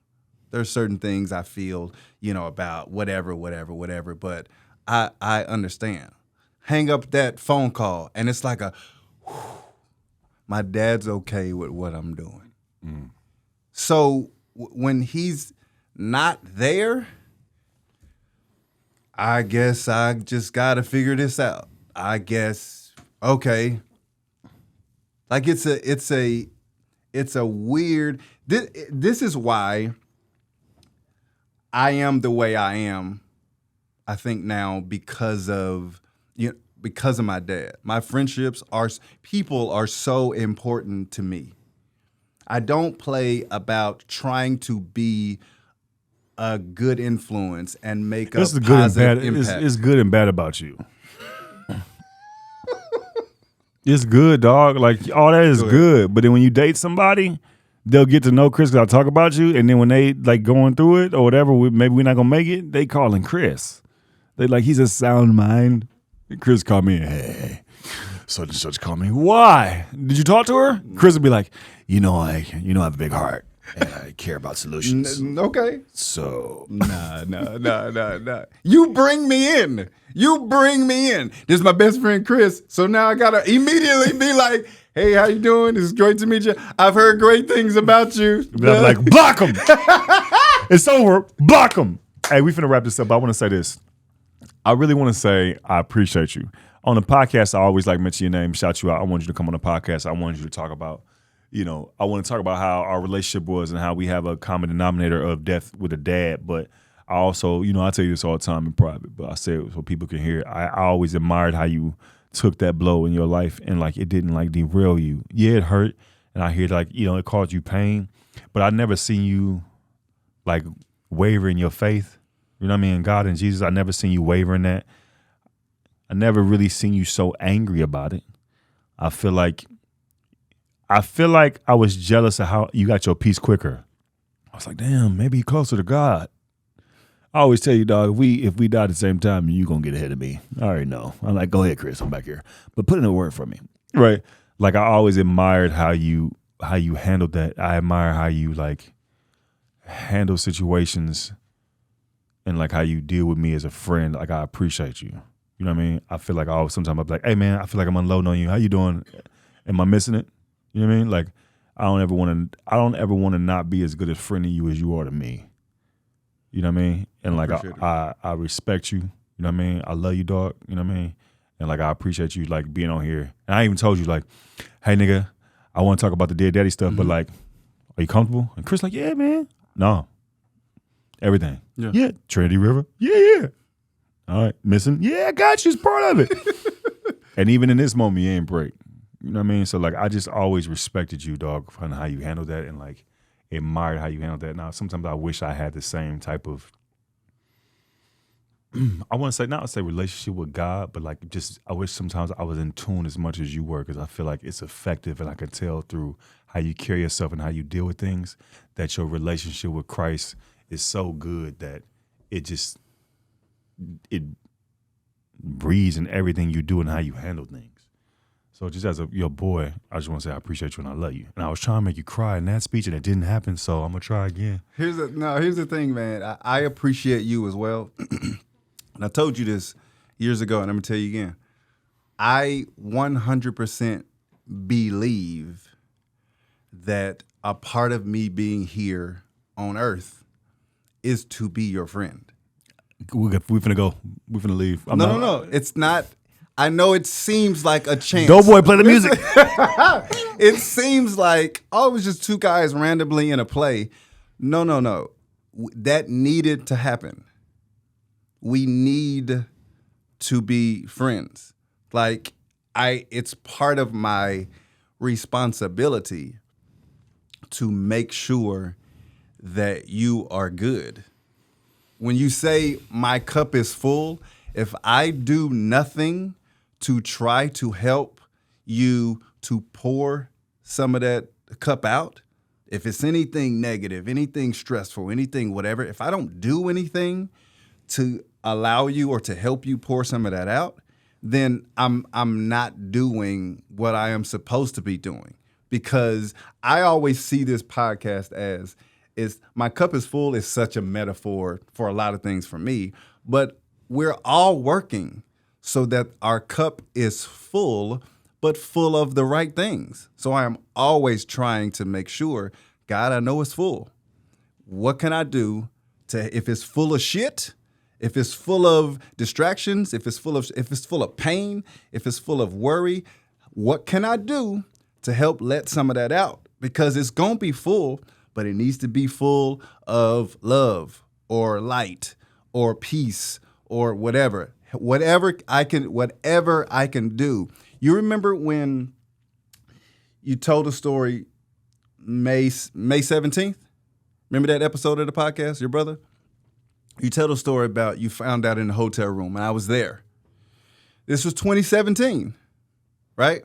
There's certain things I feel, about whatever, but I understand. Hang up that phone call, and it's like my dad's okay with what I'm doing. Mm. So when he's not there, I guess I just got to figure this out. I guess, okay. Like it's a weird, this is why I am the way I am, I think now because of my dad. My people are so important to me. I don't play about trying to be a good influence and make a positive impact. It's good and bad about you. It's good, dog. Like, all that is good. But then when you date somebody, they'll get to know Chris because I talk about you. And then when they like going through it or whatever, maybe we're not going to make it, they calling Chris. They like, he's a sound mind. And Chris called me, hey, such and such called me. Why? Did you talk to her? Chris would be like, I have a big heart. And I care about solutions. Okay. So. Nah. You bring me in. This is my best friend, Chris. So now I got to immediately be like, hey, how you doing? It's great to meet you. I've heard great things about you. I'm like, block him. It's over. Block him. Hey, we finna wrap this up. I want to say this. I really want to say I appreciate you. On the podcast, I always like mention your name, shout you out. I want you to come on the podcast. I want you to talk about, I want to talk about how our relationship was and how we have a common denominator of death with a dad. But I also, I tell you this all the time in private, but I say it so people can hear it. I always admired how you took that blow in your life and like it didn't like derail you. Yeah, it hurt. And I hear like, it caused you pain, but I never seen you like waver in your faith. You know what I mean? God and Jesus, I never seen you waver in that. I never really seen you so angry about it. I feel like I was jealous of how you got your peace quicker. I was like, damn, maybe he's closer to God. I always tell you, dog, if we die at the same time, you gonna get ahead of me. I already know. I'm like, go ahead, Chris, I'm back here. But put in a word for me. Right. Like I always admired how you handled that. I admire how you like handle situations and like how you deal with me as a friend. Like I appreciate you. You know what I mean? I feel like sometimes I'll be like, hey man, I feel like I'm unloading on you. How you doing? Am I missing it? You know what I mean? Like I don't ever want to not be as good a friend to you as you are to me. You know what I mean? And like I respect you. You know what I mean? I love you, dog. You know what I mean? And like I appreciate you like being on here. And I even told you like, hey nigga, I want to talk about the dead daddy stuff, but like, are you comfortable? And Chris like, yeah, man. No. Everything. Yeah. Trinity River. Yeah. All right. Missing? Yeah, I got you. It's part of it. And even in this moment, you ain't break. You know what I mean? So like I just always respected you, dog, on how you handled that and like admired how you handled that. Now sometimes I wish I had the same type of I want to say not say relationship with God, but like just I wish sometimes I was in tune as much as you were because I feel like it's effective and I can tell through how you carry yourself and how you deal with things that your relationship with Christ is so good that it breathes in everything you do and how you handle things. So just as your boy, I just want to say I appreciate you and I love you. And I was trying to make you cry in that speech and it didn't happen, so I'm going to try again. Here's the thing, man. I appreciate you as well. And I told you this years ago, and I'm going to tell you again. I 100% believe that a part of me being here on earth is to be your friend. We're finna go. We're finna leave. No. It's not. I know it seems like a chance. Doughboy, play the music. It seems like, it was just two guys randomly in a play. No. That needed to happen. We need to be friends. Like, it's part of my responsibility to make sure that you are good. When you say my cup is full, if I do nothing to try to help you to pour some of that cup out, if it's anything negative, anything stressful, anything whatever, if I don't do anything to allow you or to help you pour some of that out, then I'm not doing what I am supposed to be doing. Because I always see this podcast as my cup is full is such a metaphor for a lot of things for me, but we're all working so that our cup is full, but full of the right things. So I am always trying to make sure, God, I know it's full. What can I do to, if it's full of shit, if it's full of distractions, if it's full of pain, if it's full of worry, what can I do to help let some of that out? Because it's going to be full, but it needs to be full of love or light or peace or whatever I can do. You remember when you told a story May 17th? Remember that episode of the podcast, your brother? You tell the story about you found out in the hotel room, and I was there. This was 2017, right?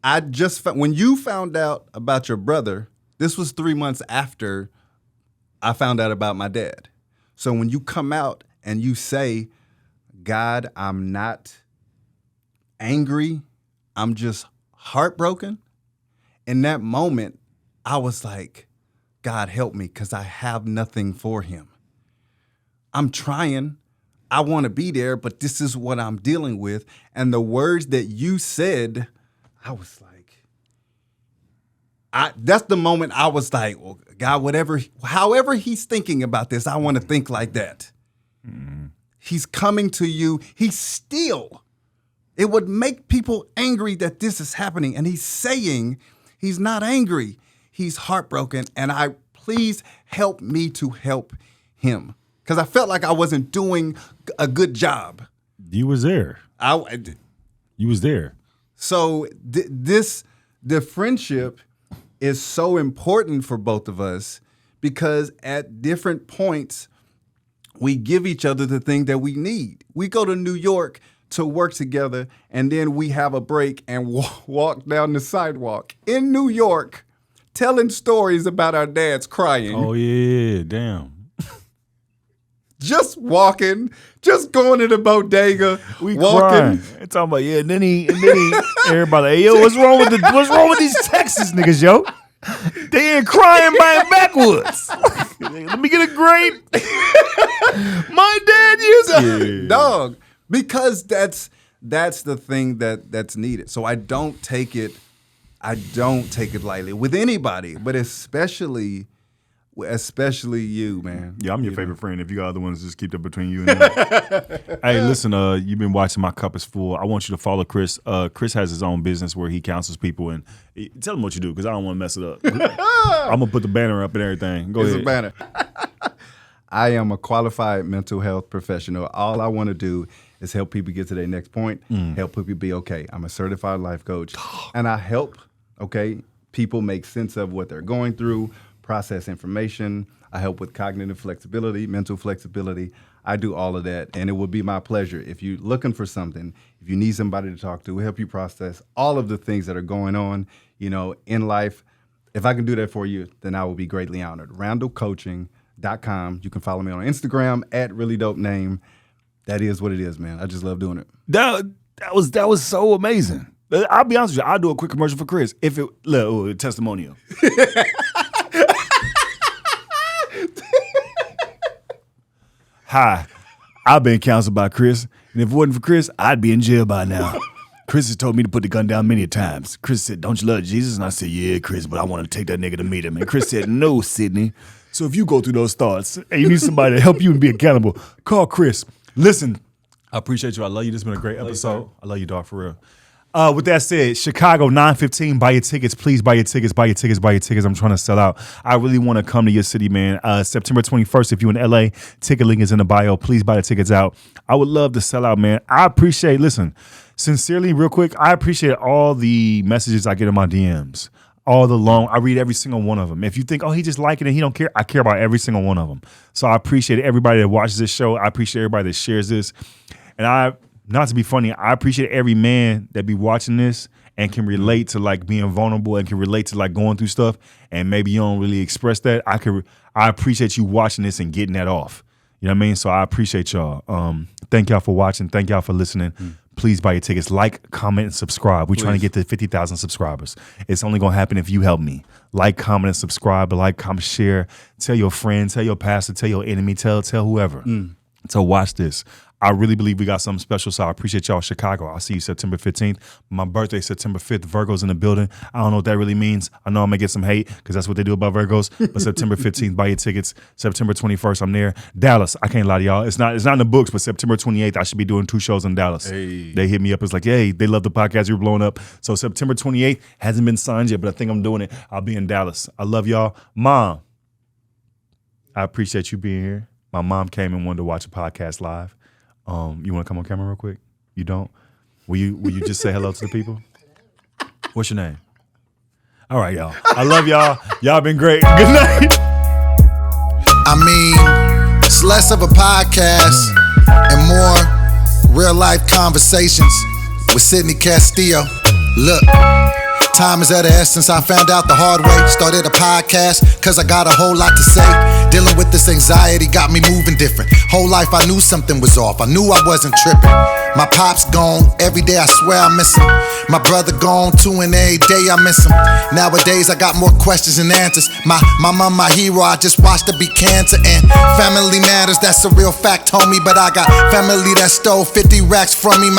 When you found out about your brother, this was 3 months after I found out about my dad. So when you come out and you say, God, I'm not angry, I'm just heartbroken. In that moment, I was like, God, help me, because I have nothing for him. I'm trying. I want to be there, but this is what I'm dealing with. And the words that you said, I was like, that's the moment I was like, well, God, however he's thinking about this, I want to think like that. Mm-hmm. He's coming to you. It would make people angry that this is happening. And he's saying he's not angry. He's heartbroken. And please help me to help him. Because I felt like I wasn't doing a good job. You was there. You was there. So the friendship is so important for both of us because at different points, we give each other the thing that we need. We go to New York to work together, and then we have a break and walk down the sidewalk in New York telling stories about our dads crying. Oh, yeah, damn. Just walking, just going to the bodega, we walking. Crying. And talking about, yeah, and then he everybody, hey, yo, what's wrong with these Texas niggas, yo? They ain't crying by backwoods. Let me get a grape. My dad used it. Dog. Because that's the thing that's needed. So I don't take it lightly with anybody, but especially you, man. Yeah, I'm your favorite friend. If you got other ones, just keep that between you and me. Hey, listen, you've been watching My Cup is Full. I want you to follow Chris. Chris has his own business where he counsels people, and tell him what you do because I don't want to mess it up. I'm going to put the banner up and everything. Go ahead. It's a banner. I am a qualified mental health professional. All I want to do is help people get to their next point, help people be okay. I'm a certified life coach, and I help, people make sense of what they're going through, process information. I help with cognitive flexibility, mental flexibility. I do all of that, and it would be my pleasure. If you're looking for something, if you need somebody to talk to, help you process all of the things that are going on, in life. If I can do that for you, then I will be greatly honored. RandallCoaching.com. You can follow me on Instagram @reallydopename. That is what it is, man. I just love doing it. That was so amazing. I'll be honest with you. I'll do a quick commercial for Chris. If it testimonial. Hi, I've been counseled by Chris, and if it wasn't for Chris, I'd be in jail by now. Chris has told me to put the gun down many times. Chris said, "Don't you love Jesus?" And I said, "Yeah, Chris, but I want to take that nigga to meet him." And Chris said, "No, Sydney." So if you go through those thoughts and you need somebody to help you and be accountable, call Chris. Listen, I appreciate you. I love you. This has been a great episode. I love you, dog, for real. With that said, Chicago 9/15. Buy your tickets, please. Buy your tickets. Buy your tickets. Buy your tickets. I'm trying to sell out. I really want to come to your city, man. September 21st. If you're in LA, ticket link is in the bio. Please buy the tickets out. I would love to sell out, man. I appreciate. Listen, sincerely, real quick. I appreciate all the messages I get in my DMs. I read every single one of them. If you think, oh, he just liking it, he don't care. I care about every single one of them. So I appreciate everybody that watches this show. I appreciate everybody that shares this, and not to be funny, I appreciate every man that be watching this and can relate to like being vulnerable and can relate to like going through stuff. And maybe you don't really express that. I appreciate you watching this and getting that off. You know what I mean? So I appreciate y'all. Thank y'all for watching. Thank y'all for listening. Please buy your tickets. Like, comment, and subscribe. We're trying to get to 50,000 subscribers. It's only going to happen if you help me. Like, comment, and subscribe. Like, comment, share. Tell your friend. Tell your pastor. Tell your enemy. Tell whoever. So watch this. I really believe we got something special, so I appreciate y'all, Chicago. I'll see you September 15th. My birthday, September 5th. Virgo's in the building. I don't know what that really means. I know I'm going to get some hate because that's what they do about Virgos. But September 15th, buy your tickets. September 21st, I'm there. Dallas, I can't lie to y'all. It's not in the books, but September 28th, I should be doing 2 shows in Dallas. Hey. They hit me up. It's like, hey, they love the podcast. You're blowing up. So September 28th hasn't been signed yet, but I think I'm doing it. I'll be in Dallas. I love y'all. Mom, I appreciate you being here. My mom came and wanted to watch a podcast live. You want to come on camera real quick? You don't? Will you just say hello to the people? What's your name? All right, y'all. I love y'all. Y'all been great. Good night. I mean, it's less of a podcast and more real life conversations with Sidney Castillo. Look, time is of the essence. I found out the hard way. Started a podcast cause I got a whole lot to say. Dealing with this anxiety got me moving different. Whole life I knew something was off. I knew I wasn't tripping. My pop's gone. Every day I swear I miss him. My brother gone too, and every day I miss him. Nowadays I got more questions than answers. My mom, my hero, I just watched her beat cancer. And family matters, that's a real fact, homie. But I got family that stole 50 racks from me.